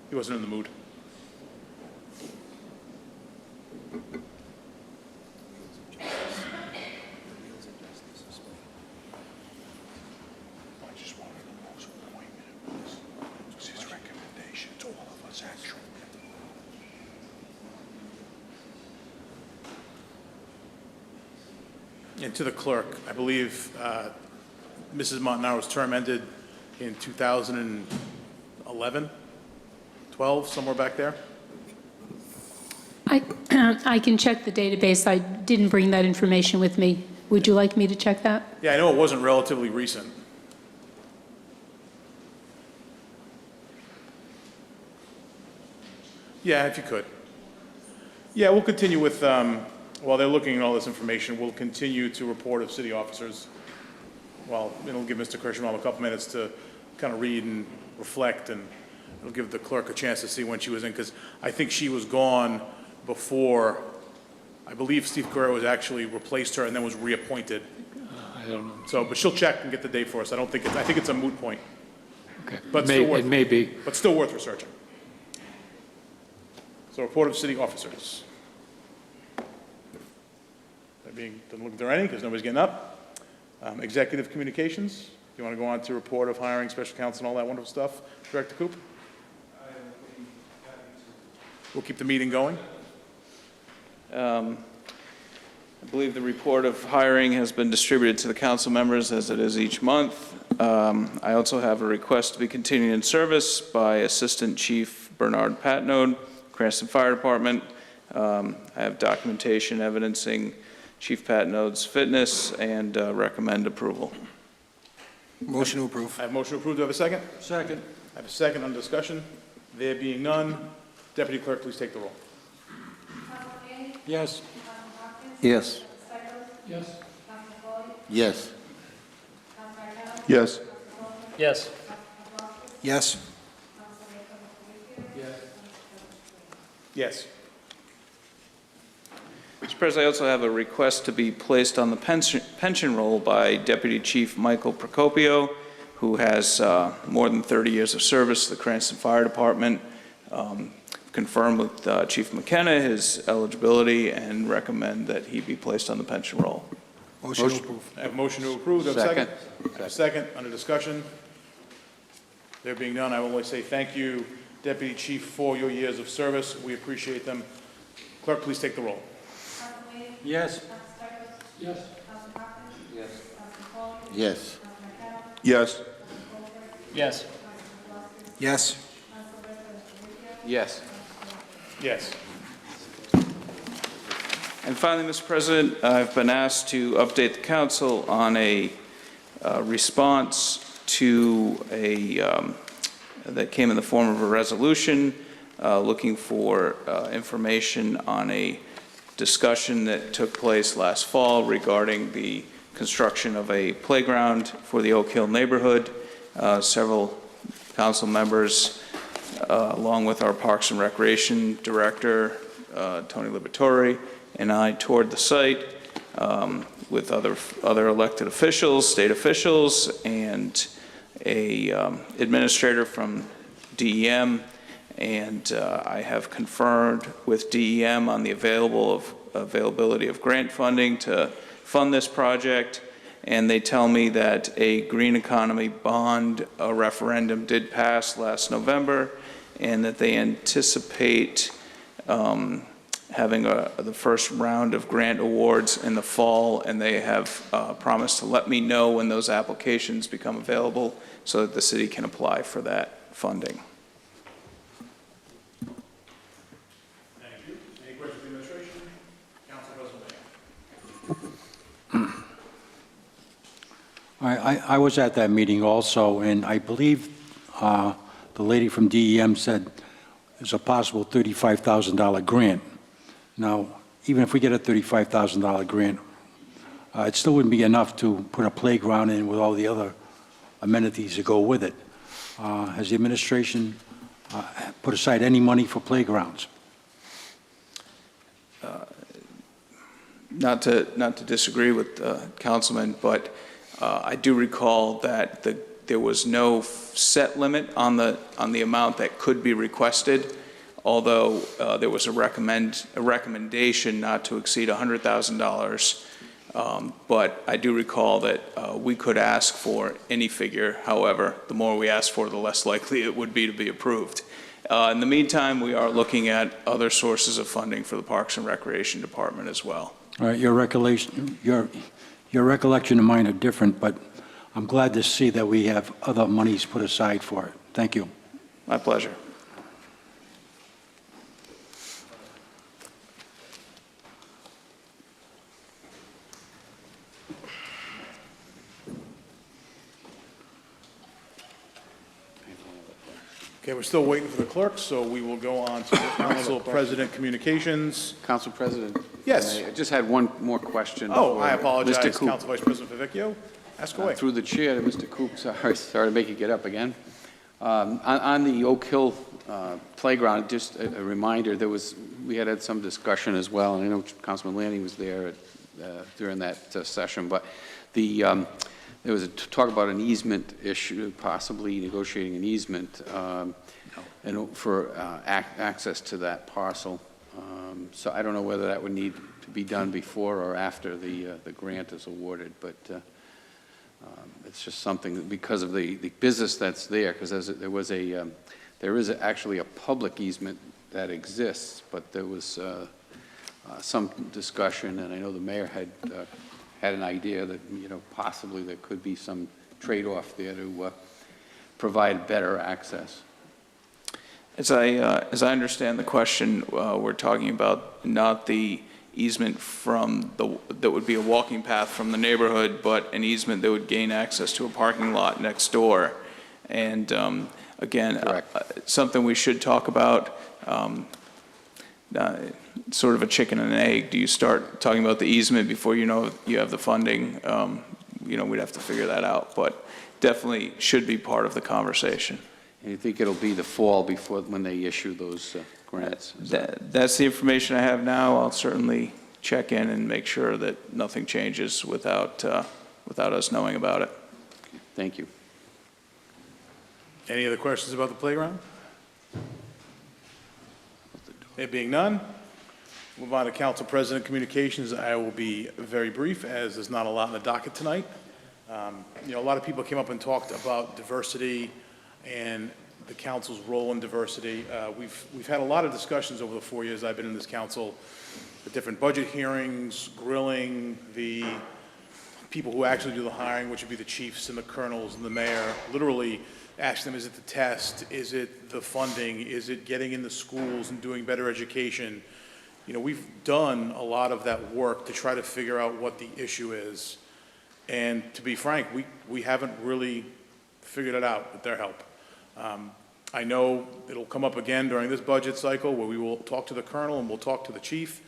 He wasn't in the mood. And to the clerk, I believe Mrs. Montanaro's term ended in 2011, 12, somewhere back there. I can check the database. I didn't bring that information with me. Would you like me to check that? Yeah, I know it wasn't relatively recent. Yeah, if you could. Yeah, we'll continue with, while they're looking at all this information, we'll continue to report of city officers. Well, it'll give Mr. Kirschbaum a couple minutes to kind of read and reflect, and it'll give the clerk a chance to see when she was in, because I think she was gone before, I believe Steve Guerrero was actually replaced her and then was reappointed. I don't know. So, but she'll check and get the date for us. I think it's a moot point. Okay. But still worth, It may be. but still worth researching. So report of city officers. Doesn't look like there are any because nobody's getting up. Executive communications. You want to go on to report of hiring special counsel and all that wonderful stuff? Director Coop? We'll keep the meeting going. I believe the report of hiring has been distributed to the council members as it is each month. I also have a request to be continued in service by Assistant Chief Bernard Patnode, Cranston Fire Department. I have documentation evidencing Chief Patnode's fitness and recommend approval. Motion to approve. I have motion to approve. Do I have a second? Second. I have a second on discussion. There being none, Deputy Clerk, please take the roll. Yes. Yes. Yes. Yes. Yes. Yes. Yes. Yes. Mr. President, I also have a request to be placed on the pension roll by Deputy Chief Michael Procopio, who has more than 30 years of service to the Cranston Fire Department. Confirm with Chief McKenna his eligibility and recommend that he be placed on the pension roll. Motion to approve. I have motion to approve. Do I have a second? Second. I have a second. Under discussion. There being none, I will only say thank you, Deputy Chief, for your years of service. We appreciate them. Clerk, please take the roll. Yes. Yes. Yes. Yes. Yes. Yes. Yes. Yes. And finally, Mr. President, I've been asked to update the council on a response to that came in the form of a resolution looking for information on a discussion that took place last fall regarding the construction of a playground for the Oak Hill neighborhood. Several council members, along with our Parks and Recreation Director, Tony Liberatore, and I toured the site with other elected officials, state officials, and a administrator from DEM, and I have confirmed with DEM on the availability of grant funding to fund this project, and they tell me that a green economy bond referendum did pass last November, and that they anticipate having the first round of grant awards in the fall, and they have promised to let me know when those applications become available so that the city can apply for that funding. Thank you. Any questions of the administration? Council President. I was at that meeting also, and I believe the lady from DEM said there's a possible $35,000 grant. Now, even if we get a $35,000 grant, it still wouldn't be enough to put a playground in with all the other amenities that go with it. Has the administration put aside any money for playgrounds? Not to disagree with Councilman, but I do recall that there was no set limit on the amount that could be requested, although there was a recommendation not to exceed $100,000. But I do recall that we could ask for any figure. However, the more we ask for, the less likely it would be to be approved. In the meantime, we are looking at other sources of funding for the Parks and Recreation Department as well. All right, your recollection and mine are different, but I'm glad to see that we have other monies put aside for it. Thank you. My pleasure. Okay, we're still waiting for the clerk, so we will go on to Council President Communications. Council President? Yes. I just had one more question. Oh, for I apologize, Mr. Coop. Council Vice President Favicchio. Ask away. Through the chair to Mr. Coop, sorry to make you get up again. On the Oak Hill playground, just a reminder, we had some discussion as well, and I know Councilman Lanning was there during that session, but there was a talk about an easement issue, possibly negotiating an easement and for access to that parcel. So I don't know whether that would need to be done before or after the grant is awarded, but it's just something because of the business that's there, because there is actually a public easement that exists, but there was some discussion, and I know the mayor had an idea that, possibly there could be some trade-off there to provide better access. As I understand the question, we're talking about not the easement that would be a walking path from the neighborhood, but an easement that would gain access to a parking lot next door. And again, something we should talk about, sort of a chicken and an egg. Do you start talking about the easement before you know you have the funding? We'd have to figure that out, but definitely should be part of the conversation. And you think it'll be the fall when they issue those grants? That's the information I have now. I'll certainly check in and make sure that nothing changes without us knowing about it. Thank you. Any other questions about the playground? There being none, move on to Council President Communications. I will be very brief, as there's not a lot in the docket tonight. A lot of people came up and talked about diversity and the council's role in diversity. We've had a lot of discussions over the 4 years I've been in this council, the different budget hearings, grilling, the people who actually do the hiring, which would be the chiefs and the colonels and the mayor, literally ask them, is it the test? Is it the funding? Is it getting in the schools and doing better education? We've done a lot of that work to try to figure out what the issue is. And to be frank, we haven't really figured it out with their help. I know it'll come up again during this budget cycle where we will talk to the colonel and we'll talk to the chief.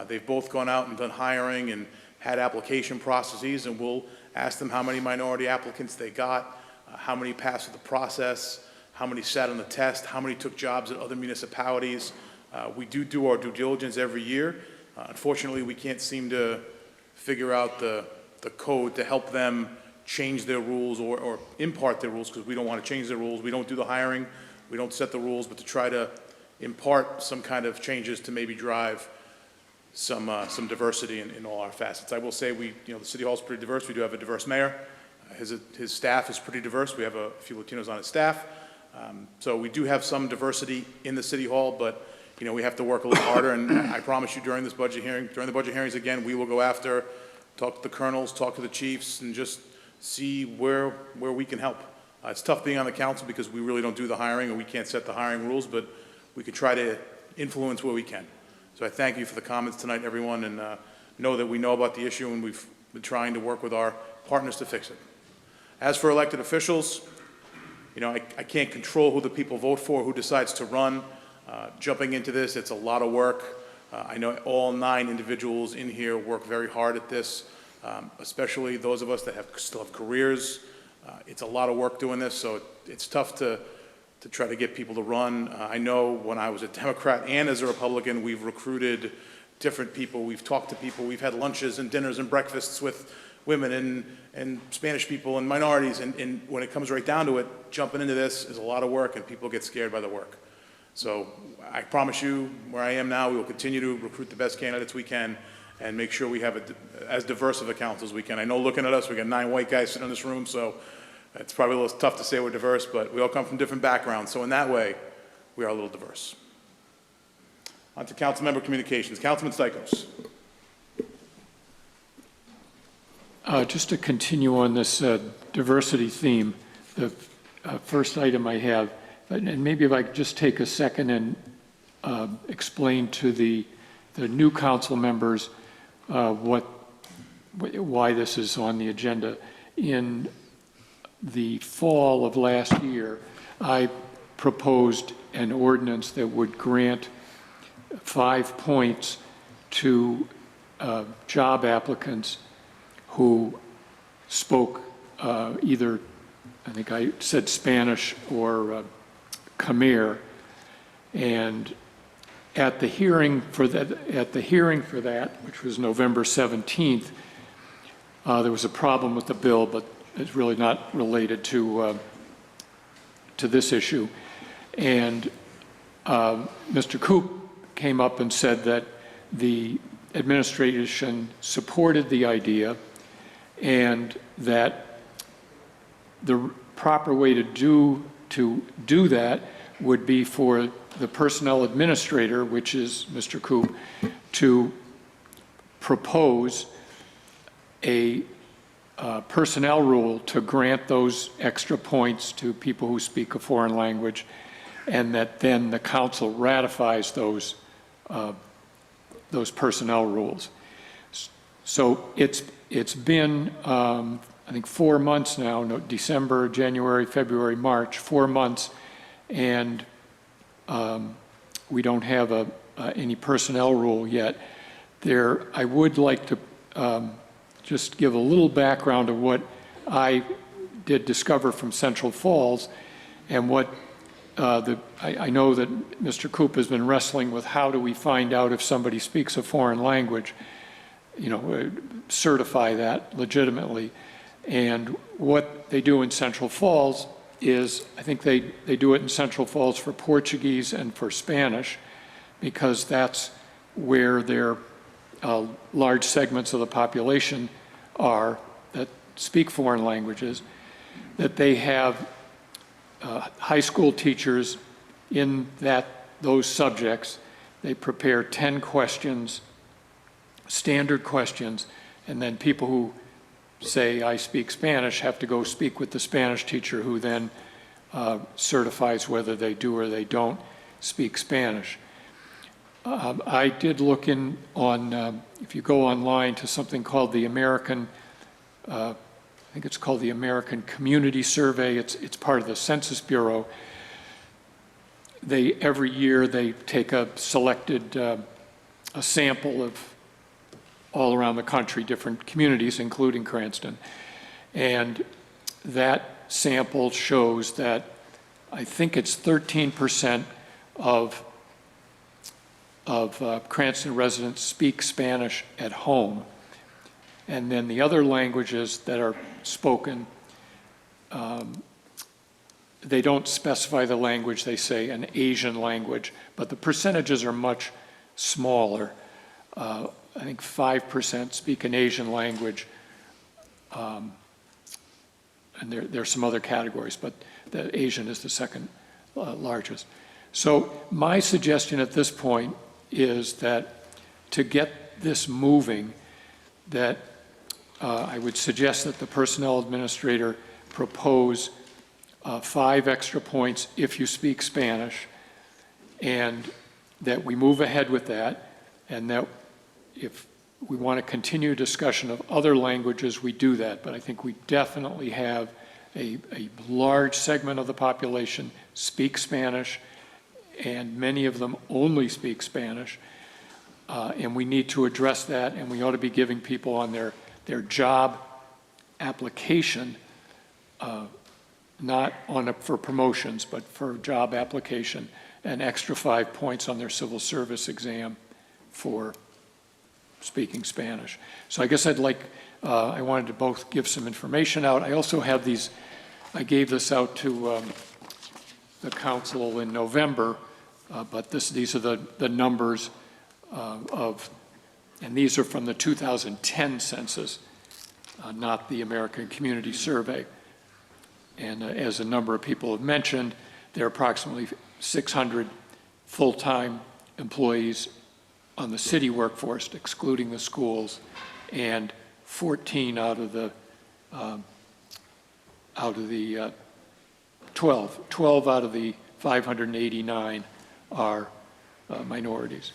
They've both gone out and done hiring and had application processes, and we'll ask them how many minority applicants they got, how many passed the process, how many sat on the test, how many took jobs at other municipalities. We do our due diligence every year. Unfortunately, we can't seem to figure out the code to help them change their rules or impart their rules, because we don't want to change their rules. We don't do the hiring, we don't set the rules, but to try to impart some kind of changes to maybe drive some diversity in all our facets. I will say the City Hall is pretty diverse. We do have a diverse mayor. His staff is pretty diverse. We have a few Latinos on his staff. So we do have some diversity in the City Hall, but we have to work a little harder, and I promise you during the budget hearings again, we will go after, talk to the colonels, talk to the chiefs, and just see where we can help. It's tough being on the council because we really don't do the hiring and we can't set the hiring rules, but we can try to influence where we can. So I thank you for the comments tonight, everyone, and know that we know about the issue and we've been trying to work with our partners to fix it. As for elected officials, I can't control who the people vote for, who decides to run. Jumping into this, it's a lot of work. I know all 9 individuals in here work very hard at this, especially those of us that still have careers. It's a lot of work doing this, so it's tough to try to get people to run. I know when I was a Democrat and as a Republican, we've recruited different people. We've talked to people. We've had lunches and dinners and breakfasts with women and Spanish people and minorities. And when it comes right down to it, jumping into this is a lot of work, and people get scared by the work. So I promise you, where I am now, we will continue to recruit the best candidates we can and make sure we have as diverse of a council as we can. I know looking at us, we got 9 white guys sitting in this room, so it's probably a little tough to say we're diverse, but we all come from different backgrounds. So in that way, we are a little diverse. On to council member communications. Councilman Stichels. Just to continue on this diversity theme, the first item I have, and maybe if I could just take a second and explain to the new council members why this is on the agenda. In the fall of last year, I proposed an ordinance that would grant 5 points to job applicants who spoke either, I think I said Spanish or Khmer, and at the hearing for that, which was November 17th, there was a problem with the bill, but it's really not related to this issue. And Mr. Koop came up and said that the administration supported the idea and that the proper way to do that would be for the personnel administrator, which is Mr. Koop, to propose a personnel rule to grant those extra points to people who speak a foreign language, and that then the council ratifies those personnel rules. So it's been, I think, 4 months now, December, January, February, March, 4 months, and we don't have any personnel rule yet. I would like to just give a little background of what I did discover from Central Falls, and what I know that Mr. Koop has been wrestling with. How do we find out if somebody speaks a foreign language, certify that legitimately? And what they do in Central Falls is, I think they do it in Central Falls for Portuguese and for Spanish, because that's where their large segments of the population are that speak foreign languages, that they have high school teachers in those subjects. They prepare 10 questions, standard questions, and then people who say, I speak Spanish, have to go speak with the Spanish teacher, who then certifies whether they do or they don't speak Spanish. I did look if you go online to something called the American, I think it's called the American Community Survey. It's part of the Census Bureau. Every year they take a selected, a sample of all around the country, different communities, including Cranston. And that sample shows that I think it's 13% of Cranston residents speak Spanish at home. And then the other languages that are spoken, they don't specify the language. They say an Asian language, but the percentages are much smaller. I think 5% speak an Asian language, and there are some other categories, but the Asian is the second largest. So my suggestion at this point is that to get this moving, that I would suggest that the personnel administrator propose 5 extra points if you speak Spanish, and that we move ahead with that, and that if we want to continue discussion of other languages, we do that. But I think we definitely have a large segment of the population speak Spanish, and many of them only speak Spanish. And we need to address that, and we ought to be giving people on their job application, not for promotions, but for job application, an extra 5 points on their civil service exam for speaking Spanish. So I guess I wanted to both give some information out. I also have I gave this out to the council in November, but these are the numbers and these are from the 2010 census, not the American Community Survey. And as a number of people have mentioned, there are approximately 600 full-time employees on the city workforce, excluding the schools, and 14 out of the 12 out of the 589 are minorities.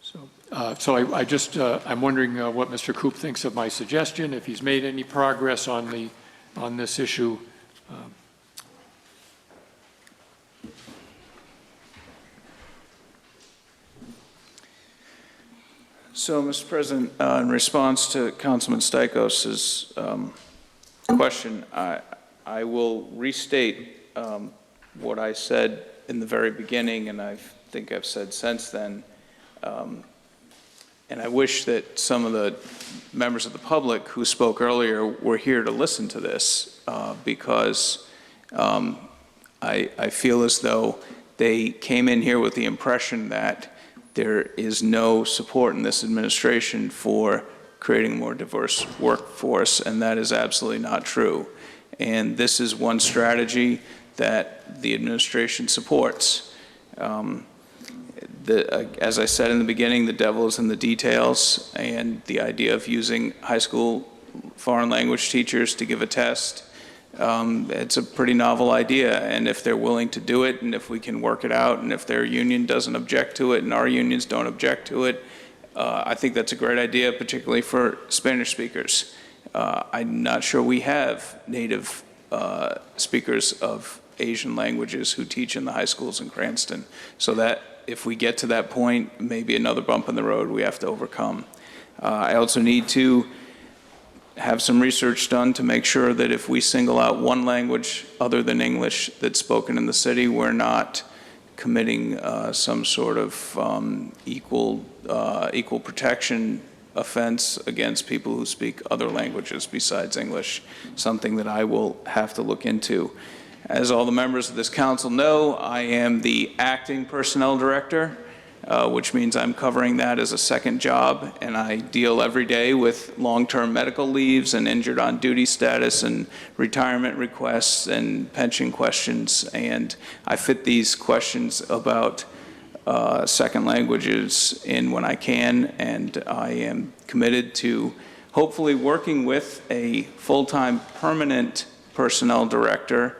So I'm wondering what Mr. Koop thinks of my suggestion, if he's made any progress on this issue. So, Mr. President, in response to Councilman Stikos's question, I will restate what I said in the very beginning, and I think I've said since then. And I wish that some of the members of the public who spoke earlier were here to listen to this, because I feel as though they came in here with the impression that there is no support in this administration for creating a more diverse workforce, and that is absolutely not true. And this is one strategy that the administration supports. As I said in the beginning, the devil is in the details, and the idea of using high school foreign language teachers to give a test, it's a pretty novel idea, and if they're willing to do it, and if we can work it out, and if their union doesn't object to it, and our unions don't object to it, I think that's a great idea, particularly for Spanish speakers. I'm not sure we have native speakers of Asian languages who teach in the high schools in Cranston, so that if we get to that point, maybe another bump in the road we have to overcome. I also need to have some research done to make sure that if we single out one language other than English that's spoken in the city, we're not committing some sort of equal protection offense against people who speak other languages besides English, something that I will have to look into. As all the members of this council know, I am the acting personnel director, which means I'm covering that as a second job, and I deal every day with long-term medical leaves and injured on duty status and retirement requests and pension questions, and I fit these questions about second languages in when I can, and I am committed to hopefully working with a full-time permanent personnel director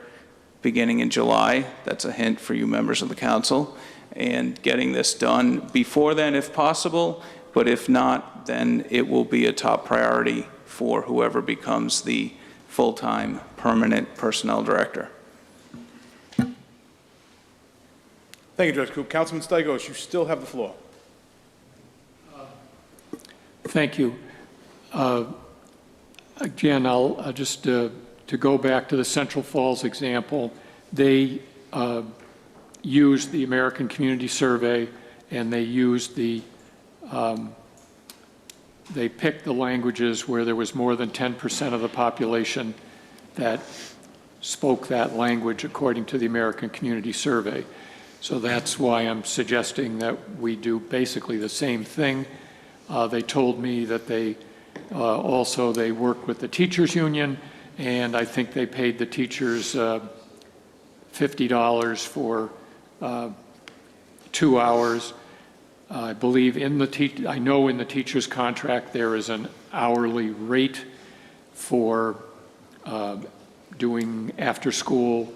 beginning in July. That's a hint for you members of the council, and getting this done before then if possible, but if not, then it will be a top priority for whoever becomes the full-time permanent personnel director. Thank you, Judge Coop. Councilman Stikos, you still have the floor. Thank you. Again, I'll just, to go back to the Central Falls example, they used the American Community Survey, and they used the, they picked the languages where there was more than 10% of the population that spoke that language according to the American Community Survey. So that's why I'm suggesting that we do basically the same thing. They told me that they also, they worked with the teachers union, and I think they paid the teachers $50 for 2 hours. I believe in the I know in the teacher's contract there is an hourly rate for doing after-school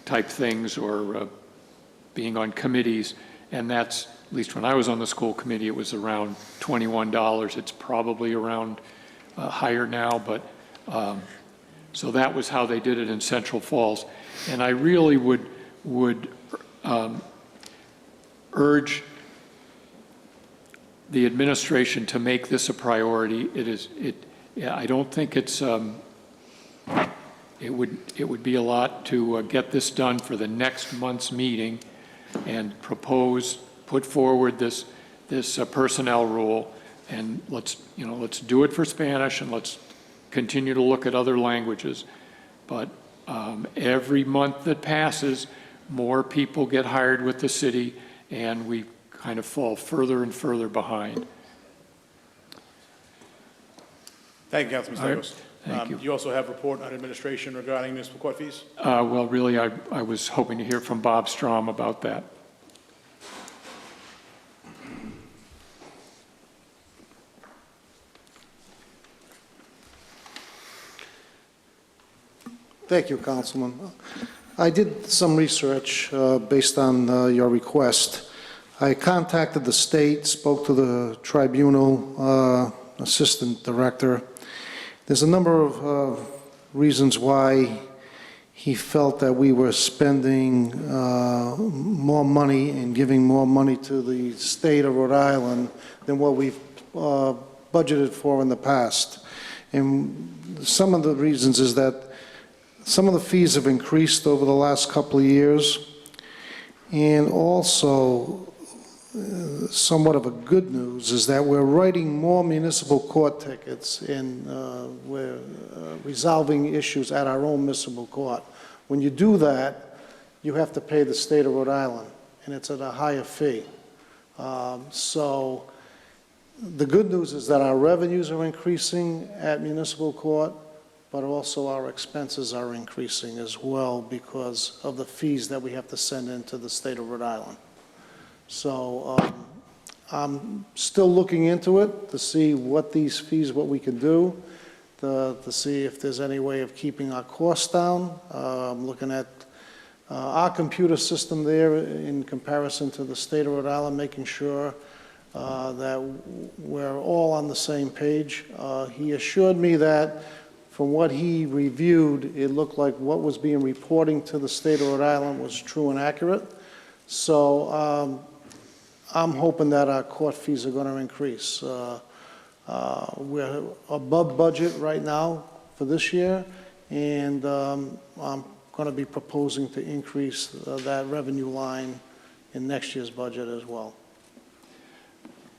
type things or being on committees, and that's, at least when I was on the school committee, it was around $21. It's probably around higher now, but so that was how they did it in Central Falls. And I really would urge the administration to make this a priority. I don't think it's, it would be a lot to get this done for the next month's meeting and put forward this personnel rule, and let's do it for Spanish, and let's continue to look at other languages. But every month that passes, more people get hired with the city, and we kind of fall further and further behind. Thank you, Councilman Stikos. Thank you. You also have a report on administration regarding municipal court fees? Well, really, I was hoping to hear from Bob Strom about that. Thank you, Councilman. I did some research based on your request. I contacted the state, spoke to the tribunal assistant director. There's a number of reasons why he felt that we were spending more money and giving more money to the state of Rhode Island than what we've budgeted for in the past. And some of the reasons is that some of the fees have increased over the last couple of years, and also somewhat of a good news is that we're writing more municipal court tickets and we're resolving issues at our own municipal court. When you do that, you have to pay the state of Rhode Island, and it's at a higher fee. So the good news is that our revenues are increasing at municipal court, but also our expenses are increasing as well because of the fees that we have to send into the state of Rhode Island. So I'm still looking into it to see what these fees, what we can do, to see if there's any way of keeping our costs down. I'm looking at our computer system there in comparison to the state of Rhode Island, making sure that we're all on the same page. He assured me that from what he reviewed, it looked like what was being reporting to the state of Rhode Island was true and accurate. So I'm hoping that our court fees are going to increase. We're above budget right now for this year, and I'm going to be proposing to increase that revenue line in next year's budget as well.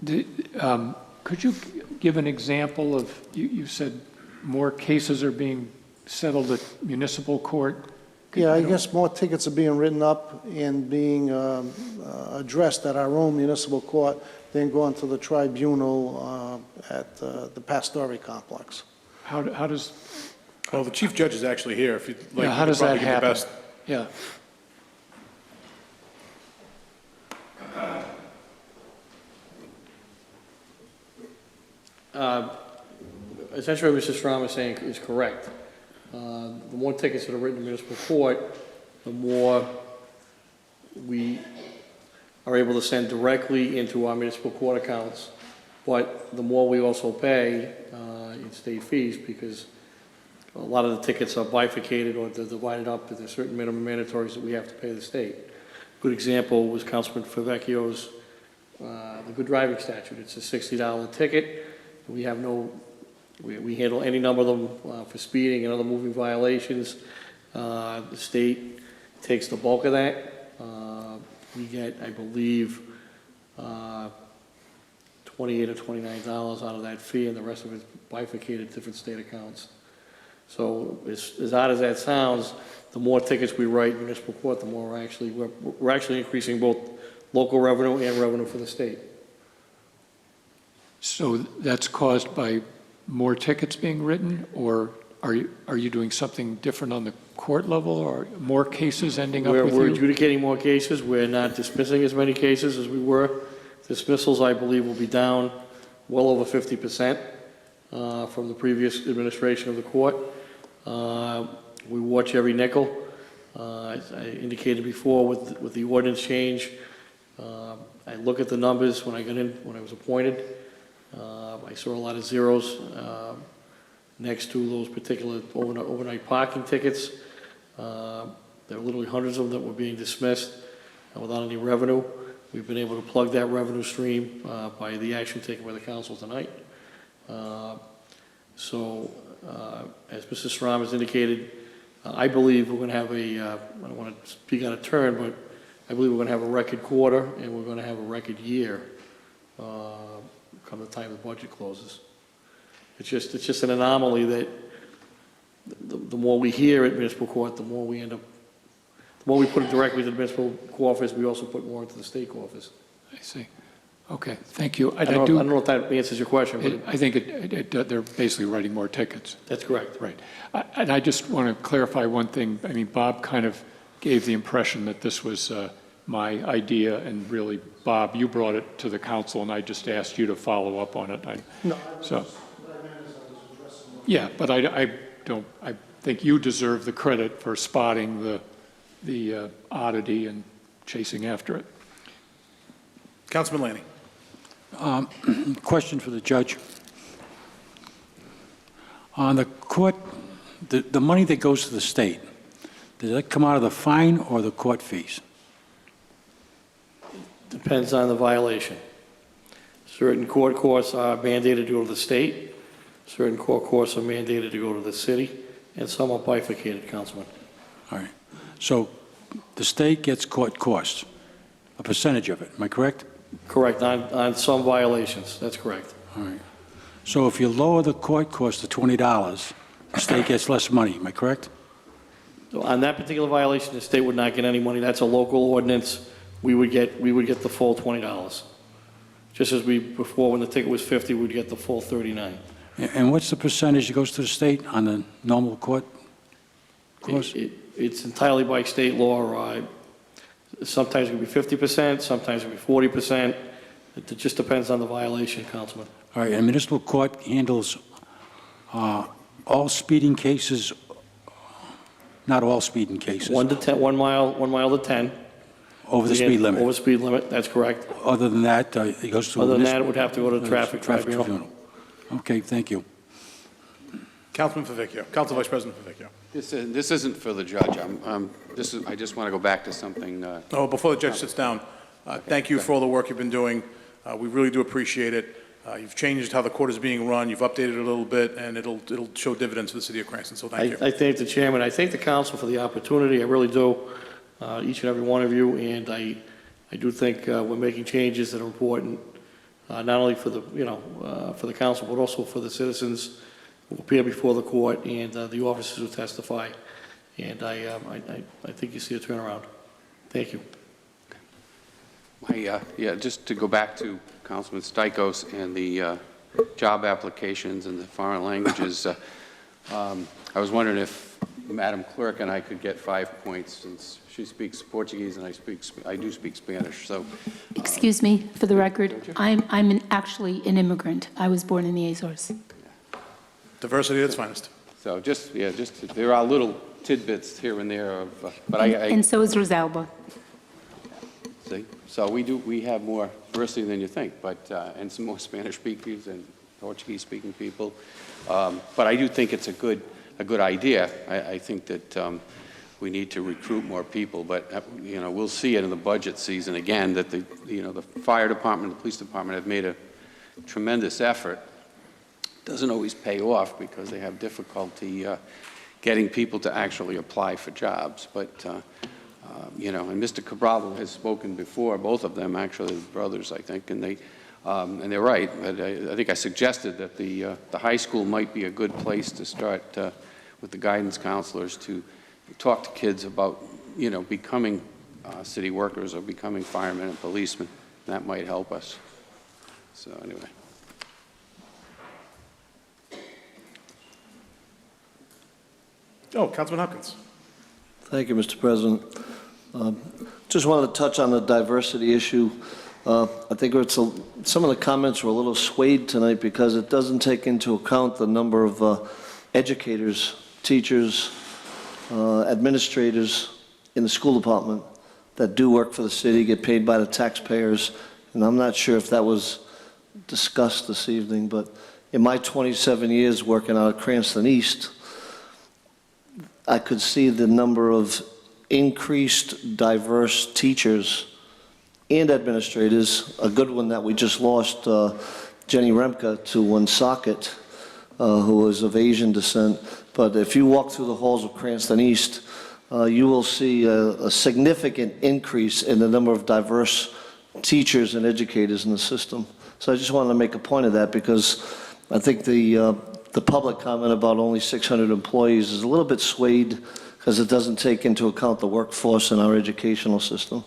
Could you give an example of, you said more cases are being settled at municipal court? Yeah, I guess more tickets are being written up and being addressed at our own municipal court than going to the tribunal at the Pastori complex. How does... Well, the chief judge is actually here. If you'd like, Yeah, how does that happen? Best. Yeah. Essentially, what Mr. Strom is saying is correct. The more tickets that are written in municipal court, the more we are able to send directly into our municipal court accounts, but the more we also pay in state fees, because a lot of the tickets are bifurcated or they're divided up, and there's certain minimum mandatories that we have to pay the state. Good example was Councilman Favecchio's the good driving statute. It's a $60 ticket. We have we handle any number of them for speeding and other moving violations. The state takes the bulk of that. We get, I believe, $28 or $29 out of that fee, and the rest of it's bifurcated to different state accounts. So as odd as that sounds, the more tickets we write in municipal court, the more we're actually increasing both local revenue and revenue for the state. So that's caused by more tickets being written, or are you doing something different on the court level, or more cases ending up with you? We're adjudicating more cases. We're not dismissing as many cases as we were. Dismissals, I believe, will be down well over 50% from the previous administration of the court. We watch every nickel. As I indicated before, with the ordinance change, I look at the numbers when I was appointed. I saw a lot of zeros next to those particular overnight parking tickets. There were literally hundreds of them that were being dismissed without any revenue. We've been able to plug that revenue stream by the action taken by the council tonight. As Mr. Strom has indicated, I believe we're going to have I don't want to speak out of turn, but I believe we're going to have a record quarter and we're going to have a record year come the time the budget closes. It's just an anomaly that the more we hear at municipal court, the more we put it directly to the municipal court office, we also put more into the state court office. I see. Okay, thank you. I don't know if that answers your question. But I think they're basically writing more tickets. That's correct. Right. And I just want to clarify one thing. I mean, Bob kind of gave the impression that this was my idea, and really, Bob, you brought it to the council, and I just asked you to follow up on it. Yeah, but I think you deserve the credit for spotting the oddity and chasing after it. Councilman Lanning. Question for the judge. On the court, the money that goes to the state, Does that come out of the fine or the court fees? Depends on the violation. Certain court courts are mandated to go to the state, certain court courts are mandated to go to the city, and some are bifurcated, Councilman. All right. So the state gets court costs, a percentage of it, am I correct? Correct, on some violations, that's correct. All right. So if you lower the court cost to $20, the state gets less money, am I correct? So on that particular violation, the state would not get any money. That's a local ordinance. We would get the full $20. Just as before, when the ticket was 50, we'd get the full 39. And what's the percentage that goes to the state on the normal court cost? It's entirely by state law. Sometimes it could be 50%, sometimes it could be 40%. It just depends on the violation, Councilman. All right, and municipal court handles all speeding cases, not all speeding cases. 1 to 10, 1 mile to 10. Over the speed limit. Over speed limit, that's correct. Other than that, it goes to... Other than that, it would have to go to traffic tribunal. Okay, thank you. Councilman Favicchio. Council Vice President Favicchio. This isn't for the judge. I just want to go back to something. Before the judge sits down, thank you for all the work you've been doing. We really do appreciate it. You've changed how the court is being run. You've updated it a little bit, and it'll show dividends for the city of Cranston. So thank you. I thank the chairman. I thank the council for the opportunity. I really do. Each and every one of you, and I do think we're making changes that are important, not only for the council, but also for the citizens who appear before the court and the officers who testify. And I think you see a turnaround. Thank you. Just to go back to Councilman Stikos and the job applications and the foreign languages, I was wondering if Madam Clerk and I could get 5 points since she speaks Portuguese and I do speak Spanish. So, Excuse me, for the record, I'm actually an immigrant. I was born in the Azores. Diversity at its finest. So there are little tidbits here and there of, but And so is Rosalba. See, so we have more diversity than you think, but and some more Spanish speakers and Portuguese speaking people. But I do think it's a good idea. I think that we need to recruit more people, but we'll see it in the budget season again that the fire department, the police department have made a tremendous effort. Doesn't always pay off because they have difficulty getting people to actually apply for jobs. But and Mr. Cabral has spoken before, both of them actually, brothers, I think, and they're right. But I think I suggested that the high school might be a good place to start with the guidance counselors to talk to kids about becoming city workers or becoming firemen and policemen. That might help us. So anyway. Councilman Hopkins. Thank you, Mr. President. Just wanted to touch on the diversity issue. I think some of the comments were a little swayed tonight because it doesn't take into account the number of educators, teachers, administrators in the school department that do work for the city, get paid by the taxpayers. And I'm not sure if that was discussed this evening, but in my 27 years working out of Cranston East, I could see the number of increased diverse teachers and administrators. A good one that we just lost, Jenny Remke, to Woonsocket, who was of Asian descent. But if you walk through the halls of Cranston East, you will see a significant increase in the number of diverse teachers and educators in the system. So I just wanted to make a point of that because I think the public comment about only 600 employees is a little bit swayed because it doesn't take into account the workforce in our educational system.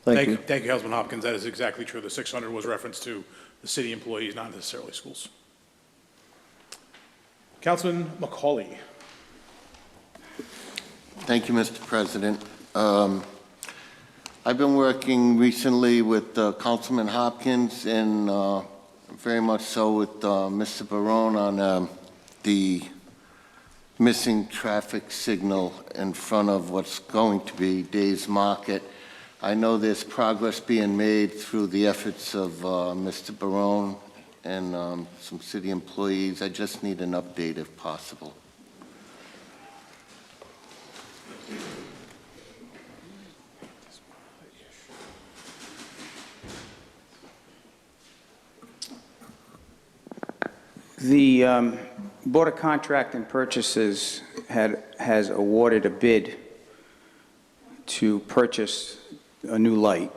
Thank you. Thank you, Councilman Hopkins. That is exactly true. The 600 was reference to the city employees, not necessarily schools. Councilman McCauley. Thank you, Mr. President. I've been working recently with Councilman Hopkins and very much so with Mr. Barone on the missing traffic signal in front of what's going to be Days Market. I know there's progress being made through the efforts of Mr. Barone and some city employees. I just need an update if possible. The Board of Contract and Purchases has awarded a bid to purchase a new light,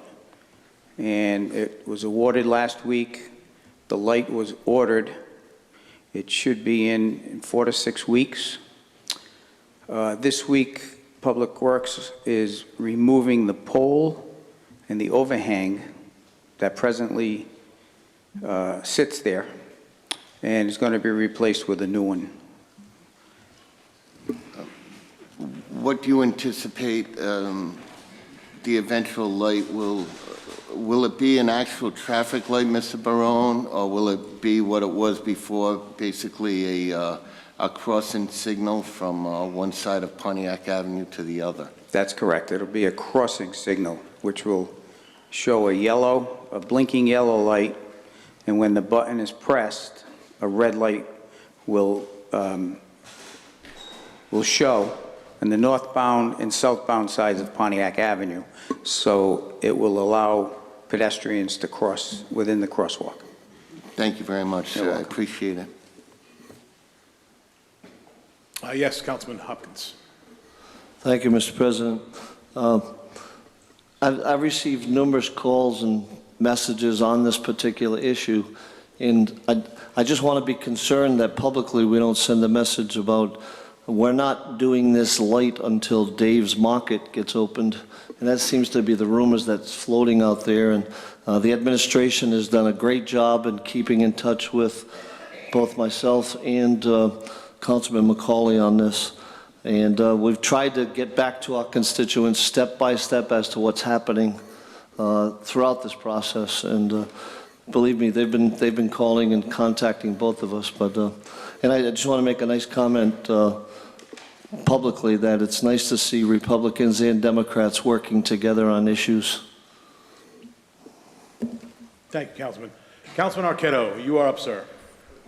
and it was awarded last week. The light was ordered. It should be in 4 to 6 weeks. This week, Public Works is removing the pole and the overhang that presently sits there, and it's going to be replaced with a new one. What do you anticipate the eventual light will it be an actual traffic light, Mr. Barone, or will it be what it was before, basically a crossing signal from one side of Pontiac Avenue to the other? That's correct. It'll be a crossing signal, which will show a blinking yellow light, and when the button is pressed, a red light will show on the northbound and southbound sides of Pontiac Avenue, so it will allow pedestrians to cross within the crosswalk. Thank you very much. I appreciate it. Yes, Councilman Hopkins. Thank you, Mr. President. I've received numerous calls and messages on this particular issue, and I just want to be concerned that publicly we don't send a message about we're not doing this light until Dave's Market gets opened, and that seems to be the rumors that's floating out there. And the administration has done a great job in keeping in touch with both myself and Councilman McCauley on this. And we've tried to get back to our constituents step by step as to what's happening throughout this process. And believe me, they've been calling and contacting both of us. But and I just want to make a nice comment publicly that it's nice to see Republicans and Democrats working together on issues. Thank you, Councilman. Councilman Arquette, you are up, sir.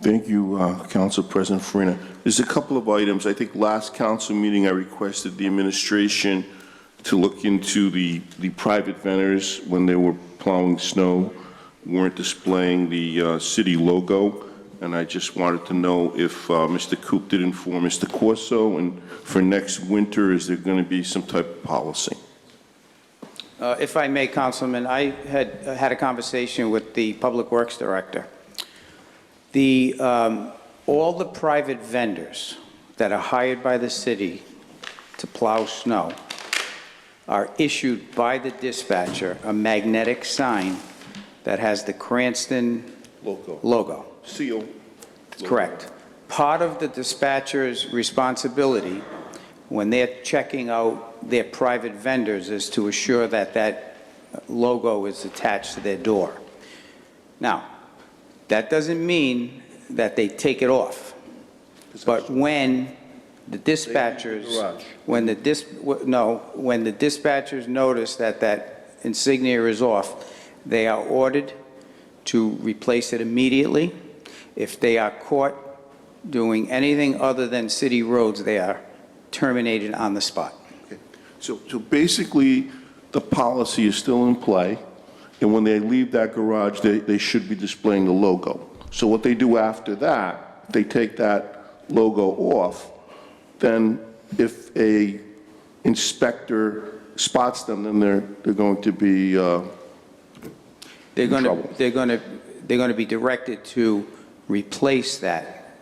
Thank you, Council President Farina. There's a couple of items. I think last council meeting I requested the administration to look into the private vendors when they were plowing snow, weren't displaying the city logo. And I just wanted to know if Mr. Coop did inform Mr. Corso, and for next winter, is there going to be some type of policy? If I may, Councilman, I had a conversation with the Public Works Director. All the private vendors that are hired by the city to plow snow are issued by the dispatcher a magnetic sign that has the Cranston logo. Seal. Correct. Part of the dispatcher's responsibility when they're checking out their private vendors is to assure that that logo is attached to their door. Now, that doesn't mean that they take it off. But when the dispatchers, when the dispatchers notice that that insignia is off, they are ordered to replace it immediately. If they are caught doing anything other than city roads, they are terminated on the spot. Okay. So basically, the policy is still in play, and when they leave that garage, they should be displaying the logo. So what they do after that, they take that logo off, then if a inspector spots them, then they're going to be they're going to be directed to replace that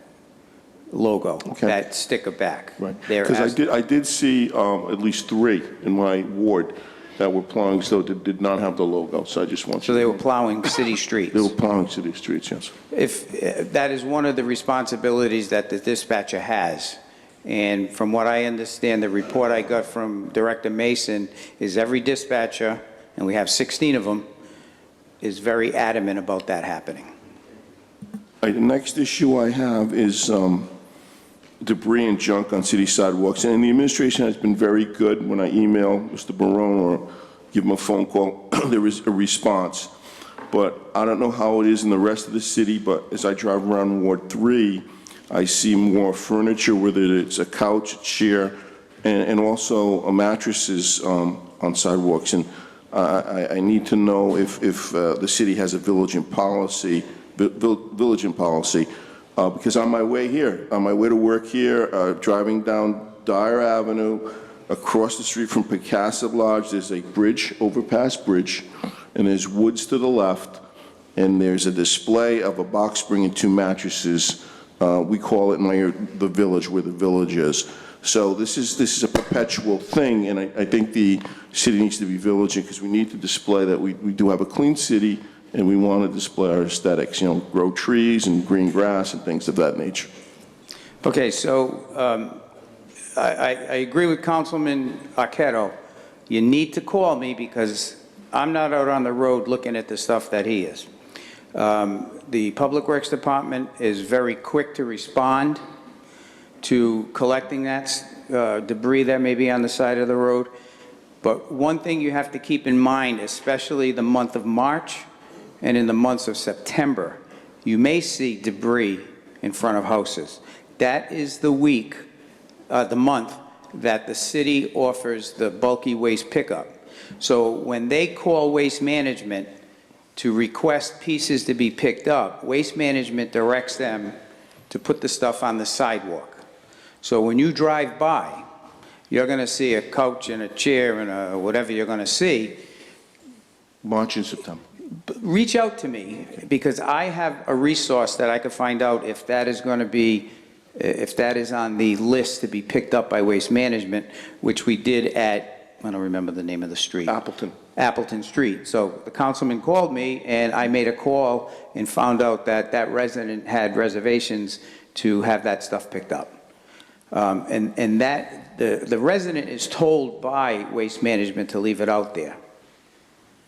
logo, that sticker back. Right. Because I did see at least 3 in my ward that were plowing, so did not have the logo. So I just wanted. So they were plowing city streets. They were plowing city streets, yes. If that is one of the responsibilities that the dispatcher has, and from what I understand, the report I got from Director Mason is every dispatcher, and we have 16 of them, is very adamant about that happening. The next issue I have is debris and junk on city sidewalks. And the administration has been very good. When I email Mr. Barone or give him a phone call, there is a response. But I don't know how it is in the rest of the city, but as I drive around Ward 3, I see more furniture, whether it's a couch, a chair, and also mattresses on sidewalks. And I need to know if the city has a village policy because on my way here, on my way to work here, driving down Dyer Avenue, across the street from Picasso Lodge, there's a bridge, overpass bridge, and there's woods to the left, and there's a display of a box spring and 2 mattresses. We call it the village, where the village is. So this is a perpetual thing, and I think the city needs to be vigilant, because we need to display that we do have a clean city, and we want to display our aesthetics, you know, grow trees and green grass and things of that nature. Okay, so I agree with Councilman Arquette. You need to call me because I'm not out on the road looking at the stuff that he is. The Public Works Department is very quick to respond to collecting that debris that may be on the side of the road. But one thing you have to keep in mind, especially the month of March and in the months of September, you may see debris in front of houses. That is the week, the month that the city offers the bulky waste pickup. So when they call Waste Management to request pieces to be picked up, Waste Management directs them to put the stuff on the sidewalk. So when you drive by, you're going to see a couch and a chair and whatever you're going to see. March and September. Reach out to me, because I have a resource that I could find out if that is going to be, if that is on the list to be picked up by Waste Management, which we did at, I don't remember the name of the street. Appleton Street. So the councilman called me, and I made a call and found out that that resident had reservations to have that stuff picked up. And that, the resident is told by Waste Management to leave it out there.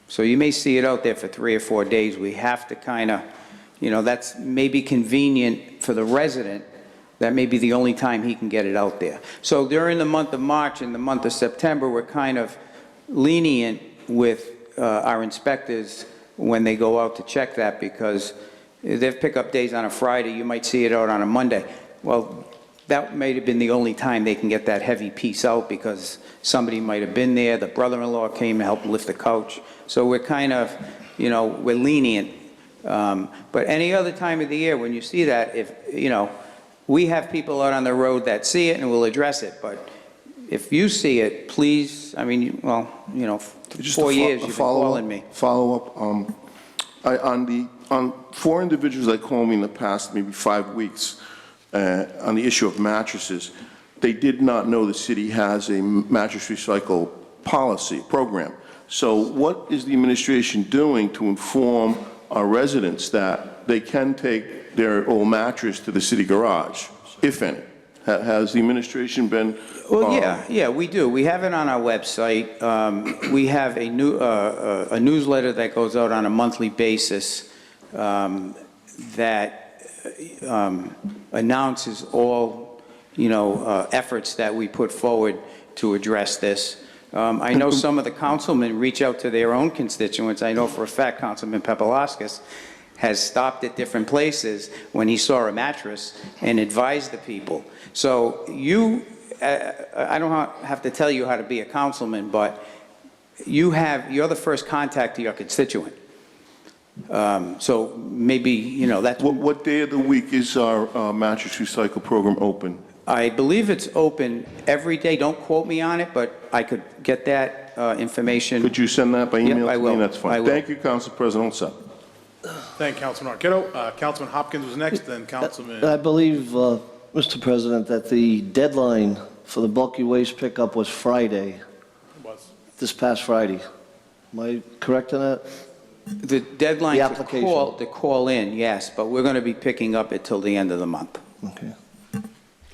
So you may see it out there for 3 or 4 days. We have to kind of, you know, that's maybe convenient for the resident. That may be the only time he can get it out there. So during the month of March and the month of September, we're kind of lenient with our inspectors when they go out to check that, because if they have pickup days on a Friday, you might see it out on a Monday. Well, that may have been the only time they can get that heavy piece out, because somebody might have been there, the brother-in-law came to help lift the couch. So we're kind of, you know, we're lenient. But any other time of the year when you see that, if, you know, we have people out on the road that see it and will address it. But if you see it, please, I mean, well, you know, 4 years you've been calling me. Follow up. On 4 individuals that called me in the past maybe 5 weeks on the issue of mattresses, they did not know the city has a mattress recycle policy program. So what is the administration doing to inform our residents that they can take their old mattress to the city garage, if any? Has the administration been? Well, yeah, we do. We have it on our website. We have a newsletter that goes out on a monthly basis that announces all, you know, efforts that we put forward to address this. I know some of the councilmen reach out to their own constituents. I know for a fact Councilman Papalaskis has stopped at different places when he saw a mattress and advised the people. So you, I don't have to tell you how to be a councilman, but you're the first contact to your constituent. So maybe, you know, that's... What day of the week is our mattress recycle program open? I believe it's open every day. Don't quote me on it, but I could get that information. Could you send that by email? Yep, I will. To me? That's fine. Thank you, Council President. All set. Thank you, Councilman Arquette. Councilman Hopkins was next, then Councilman... I believe, Mr. President, that the deadline for the bulky waste pickup was Friday. It was. This past Friday. Am I correct in that? The deadline to call in, yes, but we're going to be picking up it till the end of the month. Okay.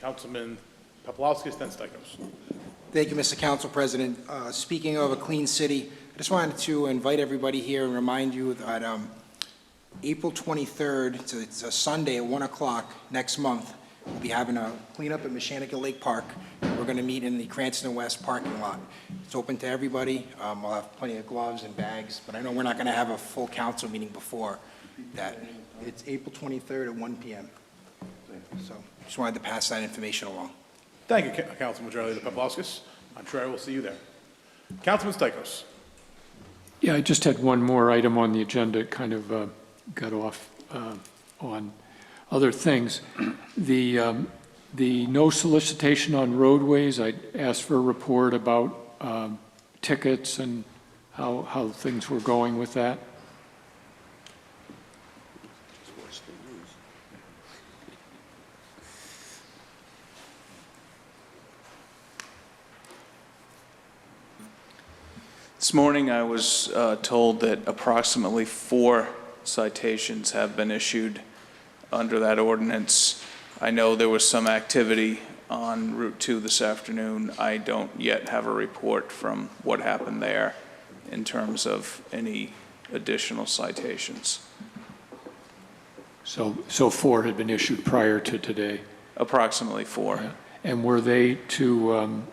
Councilman Papalaskis, then Stikos. Thank you, Mr. Council President. Speaking of a clean city, I just wanted to invite everybody here and remind you that April 23rd, it's a Sunday at 1 o'clock next month, we'll be having a cleanup at Meshanica Lake Park. We're going to meet in the Cranston West parking lot. It's open to everybody. We'll have plenty of gloves and bags, but I know we're not going to have a full council meeting before that. It's April 23rd at 1 p.m. So just wanted to pass that information along. Thank you, Councilman Majority Leader Papalaskis. I'm sure I will see you there. Councilman Stikos. Yeah, I just had one more item on the agenda, kind of got off on. other things. The no solicitation on roadways, I asked for a report about tickets and how things were going with that. This morning, I was told that approximately 4 citations have been issued under that ordinance. I know there was some activity on Route 2 this afternoon. I don't yet have a report from what happened there in terms of any additional citations. So 4 had been issued prior to today. Approximately 4. Yeah. And were they to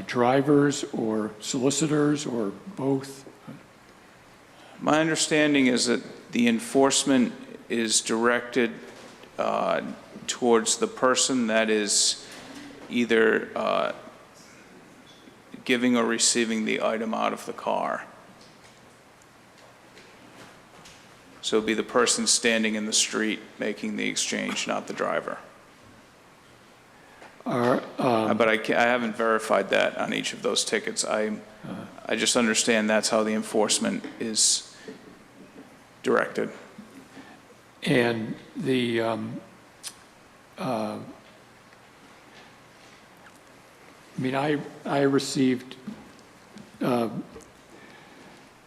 drivers or solicitors or both? My understanding is that the enforcement is directed towards the person that is either giving or receiving the item out of the car. So it'd be the person standing in the street making the exchange, not the driver. But I haven't verified that on each of those tickets. I just understand that's how the enforcement is directed. And the I received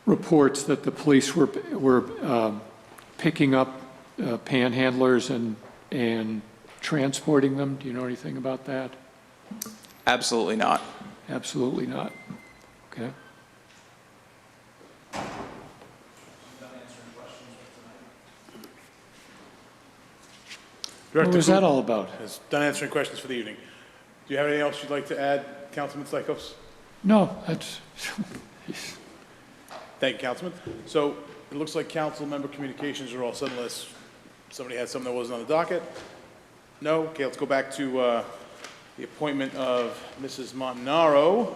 reports that the police were picking up panhandlers and transporting them. Do you know anything about that? Absolutely not. Absolutely not. Okay. Director, What was that all about? Is done answering questions for the evening. Do you have anything else you'd like to add, Councilman Stichels? No, that's... Thank you, Councilman. So it looks like council member communications are all set unless somebody had something that wasn't on the docket. No? Okay, let's go back to the appointment of Mrs. Montanaro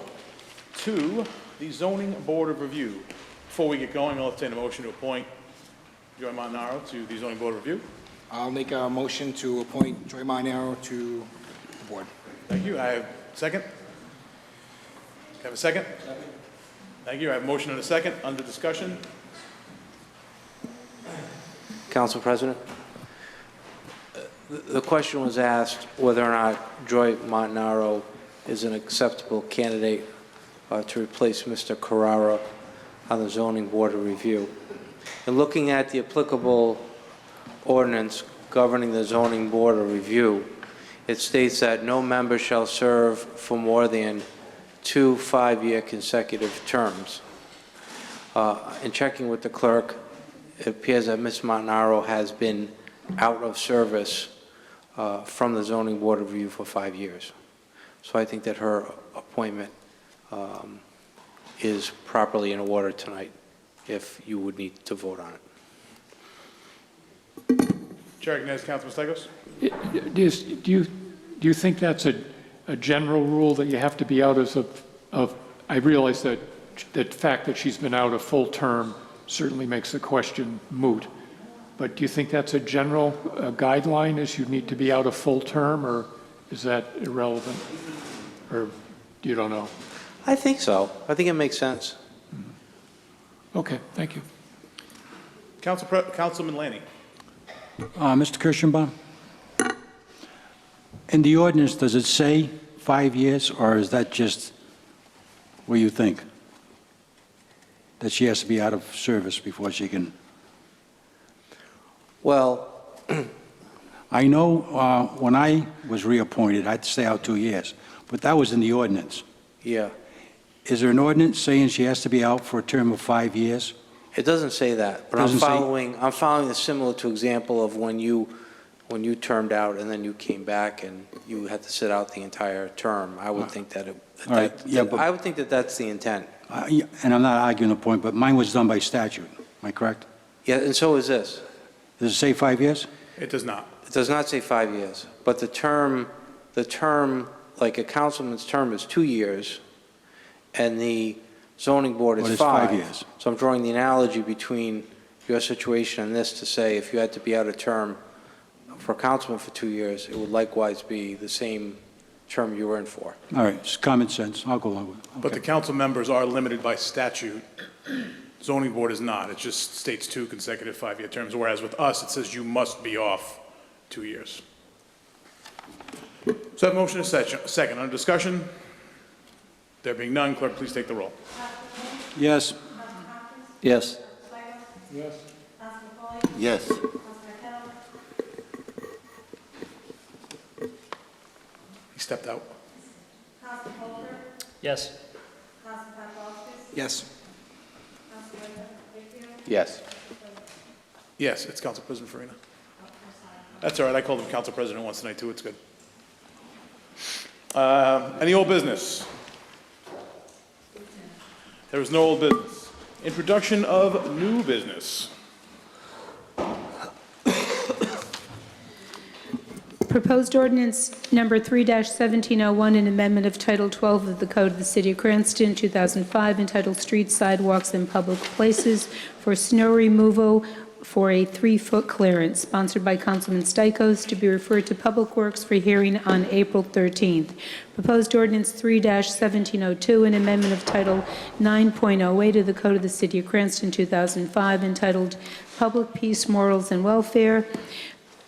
to the Zoning Board of Review. Before we get going, I'll entertain a motion to appoint Joy Montanaro to the Zoning Board of Review. I'll make a motion to appoint Joy Minero to the board. Thank you. I have a second. Have a second? Second. Thank you. I have a motion and a second. Under discussion. Council President, the question was asked whether or not Joy Montanaro is an acceptable candidate to replace Mr. Carrara on the Zoning Board of Review. In looking at the applicable ordinance governing the Zoning Board of Review, it states that no member shall serve for more than 2 5-year consecutive terms. In checking with the clerk, it appears that Ms. Montanaro has been out of service from the Zoning Board of Review for 5 years. So I think that her appointment is properly in order tonight, if you would need to vote on it. Chair recognizes Councilman Stichels. Do you think that's a general rule that you have to be out of I realize that the fact that she's been out a full term certainly makes the question moot, but do you think that's a general guideline, is you need to be out a full term, or is that irrelevant, or you don't know? I think so. I think it makes sense. Okay, thank you. Councilman Lanning. Mr. Kirschenbaum, in the ordinance, does it say 5 years, or is that just what you think? That she has to be out of service before she can? Well, I know when I was reappointed, I had to stay out 2 years, but that was in the ordinance. yeah. Is there an ordinance saying she has to be out for a term of 5 years? It doesn't say that, but I'm following the similar to example of when you termed out and then you came back and you had to sit out the entire term. I would think that I would think that that's the intent. And I'm not arguing the point, but mine was done by statute. Am I correct? Yeah, and so is this. Does it say 5 years? It does not. It does not say 5 years, but the term, like a councilman's term is 2 years, and the zoning board is Well, it's 5 5 years. So I'm drawing the analogy between your situation in this to say if you had to be out of term for councilman for 2 years, it would likewise be the same term you were in for. All right, it's common sense. I'll go along with it. But the council members are limited by statute. Zoning board is not. It just states 2 consecutive 5-year terms, whereas with us, it says you must be off 2 years. So I have a motion and a second. Under discussion? There being none, clerk, please take the roll. Yes. Yes. Yes. He stepped out. Yes. Yes. Yes. Yes, it's Council President Farina. That's all right. I called him Council President once tonight, too. It's good. Any old business? There is no old business. Introduction of new business. Proposed ordinance number 3-1701, an amendment of Title 12 of the Code of the City of Cranston, 2005, entitled Streets, Sidewalks, and Public Places for snow removal for a 3-foot clearance, sponsored by Councilman Stichels, to be referred to Public Works for hearing on April 13th. Proposed ordinance 3-1702, an amendment of Title 9.08 of the Code of the City of Cranston, 2005, entitled Public Peace, Morals, and Welfare.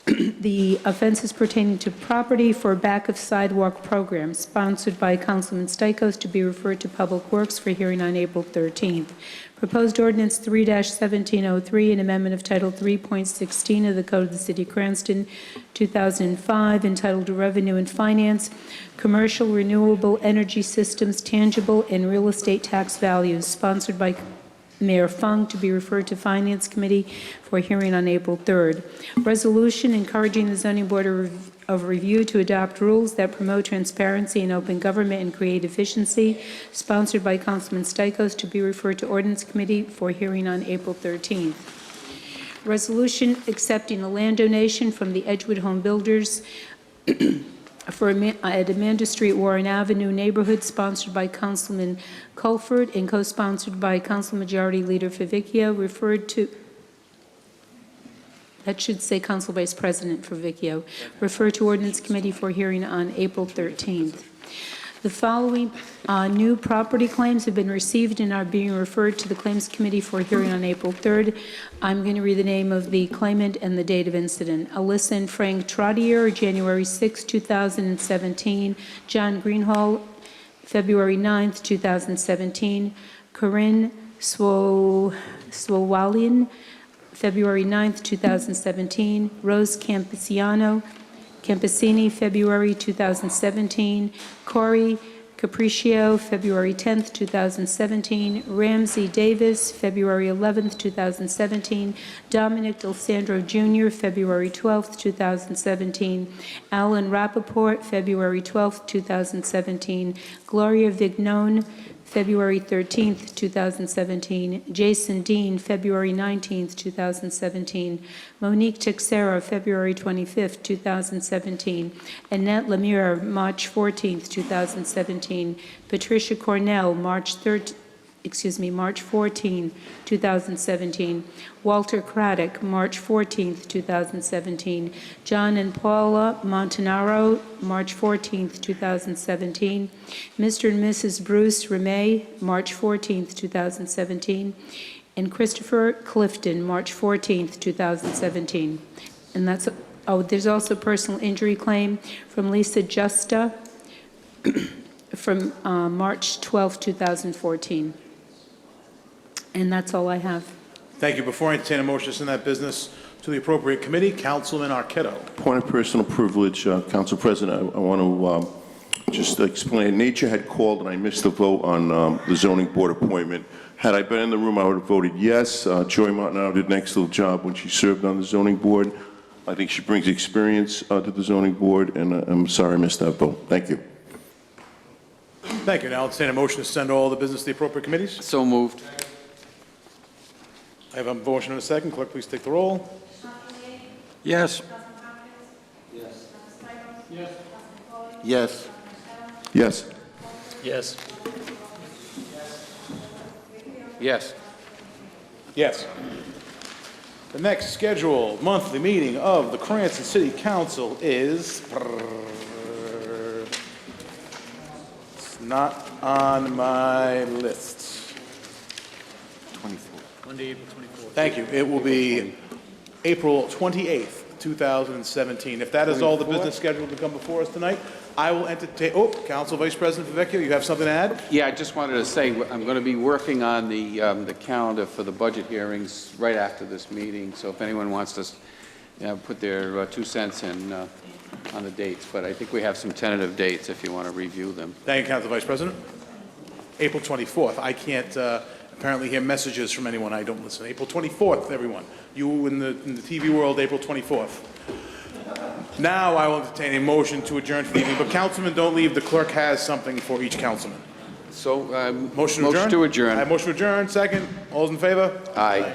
The offenses pertaining to property for back of sidewalk program, sponsored by Councilman Stichels, to be referred to Public Works for hearing on April 13th. Proposed ordinance 3-1703, an amendment of Title 3.16 of the Code of the City of Cranston, 2005, entitled Revenue and Finance, Commercial Renewable Energy Systems, Tangible and Real Estate Tax Values, sponsored by Mayor Fung, to be referred to Finance Committee for hearing on April 3rd. Resolution encouraging the Zoning Board of Review to adopt rules that promote transparency and open government and create efficiency, sponsored by Councilman Stichels, to be referred to Ordinance Committee for hearing on April 13th. Resolution accepting a land donation from the Edgewood Home Builders at Amanda Street, Warren Avenue neighborhood, sponsored by Councilman Colford and co-sponsored by Council Majority Leader Favicchio, referred to, that should say Council Vice President Favicchio, referred to Ordinance Committee for hearing on April 13th. The following new property claims have been received and are being referred to the Claims Committee for hearing on April 3rd. I'm going to read the name of the claimant and the date of incident. Alyssa and Frank Trottier, January 6, 2017. John Greenhall, February 9th, 2017. Corinne Swowalian, February 9th, 2017. Rose Campesini, February 2017. Corey Capriccio, February 10th, 2017. Ramsey Davis, February 11th, 2017. Dominic D'Alessandro Jr., February 12th, 2017. Alan Rappaport, February 12th, 2017. Gloria Vignone, February 13th, 2017. Jason Dean, February 19th, 2017. Monique Texera, February 25th, 2017. Annette Lemire, March 14th, 2017. Patricia Cornell, March 14, 2017. Walter Craddock, March 14th, 2017. John and Paula Montanaro, March 14th, 2017. Mr. and Mrs. Bruce Remay, March 14th, 2017. And Christopher Clifton, March 14th, 2017. And that's, there's also a personal injury claim from Lisa Justa from March 12th, 2014. And that's all I have. Thank you. Before I entertain a motion to send that business to the appropriate committee, Councilman Arquette. Point of personal privilege, Council President, I want to just explain. Nature had called and I missed the vote on the zoning board appointment. Had I been in the room, I would have voted yes. Joy Montanaro did an excellent job when she served on the zoning board. I think she brings experience to the zoning board, and I'm sorry I missed that vote. Thank you. Thank you. Now I'll entertain a motion to send all the business to the appropriate committees. So moved. I have a motion and a second. Clerk, please take the roll. Yes. Yes. Yes. Yes. Yes. Yes. The next scheduled monthly meeting of the Cranston City Council is... It's not on my list. 24. Monday, April 24th. Thank you. It will be April 28th, 2017. If that is all the business scheduled to come before us tonight, I will entertain... Oh, Council Vice President Favecchio, you have something to add? Yeah, I just wanted to say, I'm going to be working on the calendar for the budget hearings right after this meeting, so if anyone wants to put their 2 cents in on the dates, but I think we have some tentative dates if you want to review them. Thank you, Council Vice President. April 24th. I can't apparently hear messages from anyone. I don't listen. April 24th, everyone. You in the TV world, April 24th. Now I will entertain a motion to adjourn for the evening, but councilmen, don't leave. The clerk has something for each councilman. So, Motion to adjourn? to adjourn. I have motion to adjourn. Second. All those in favor? Aye.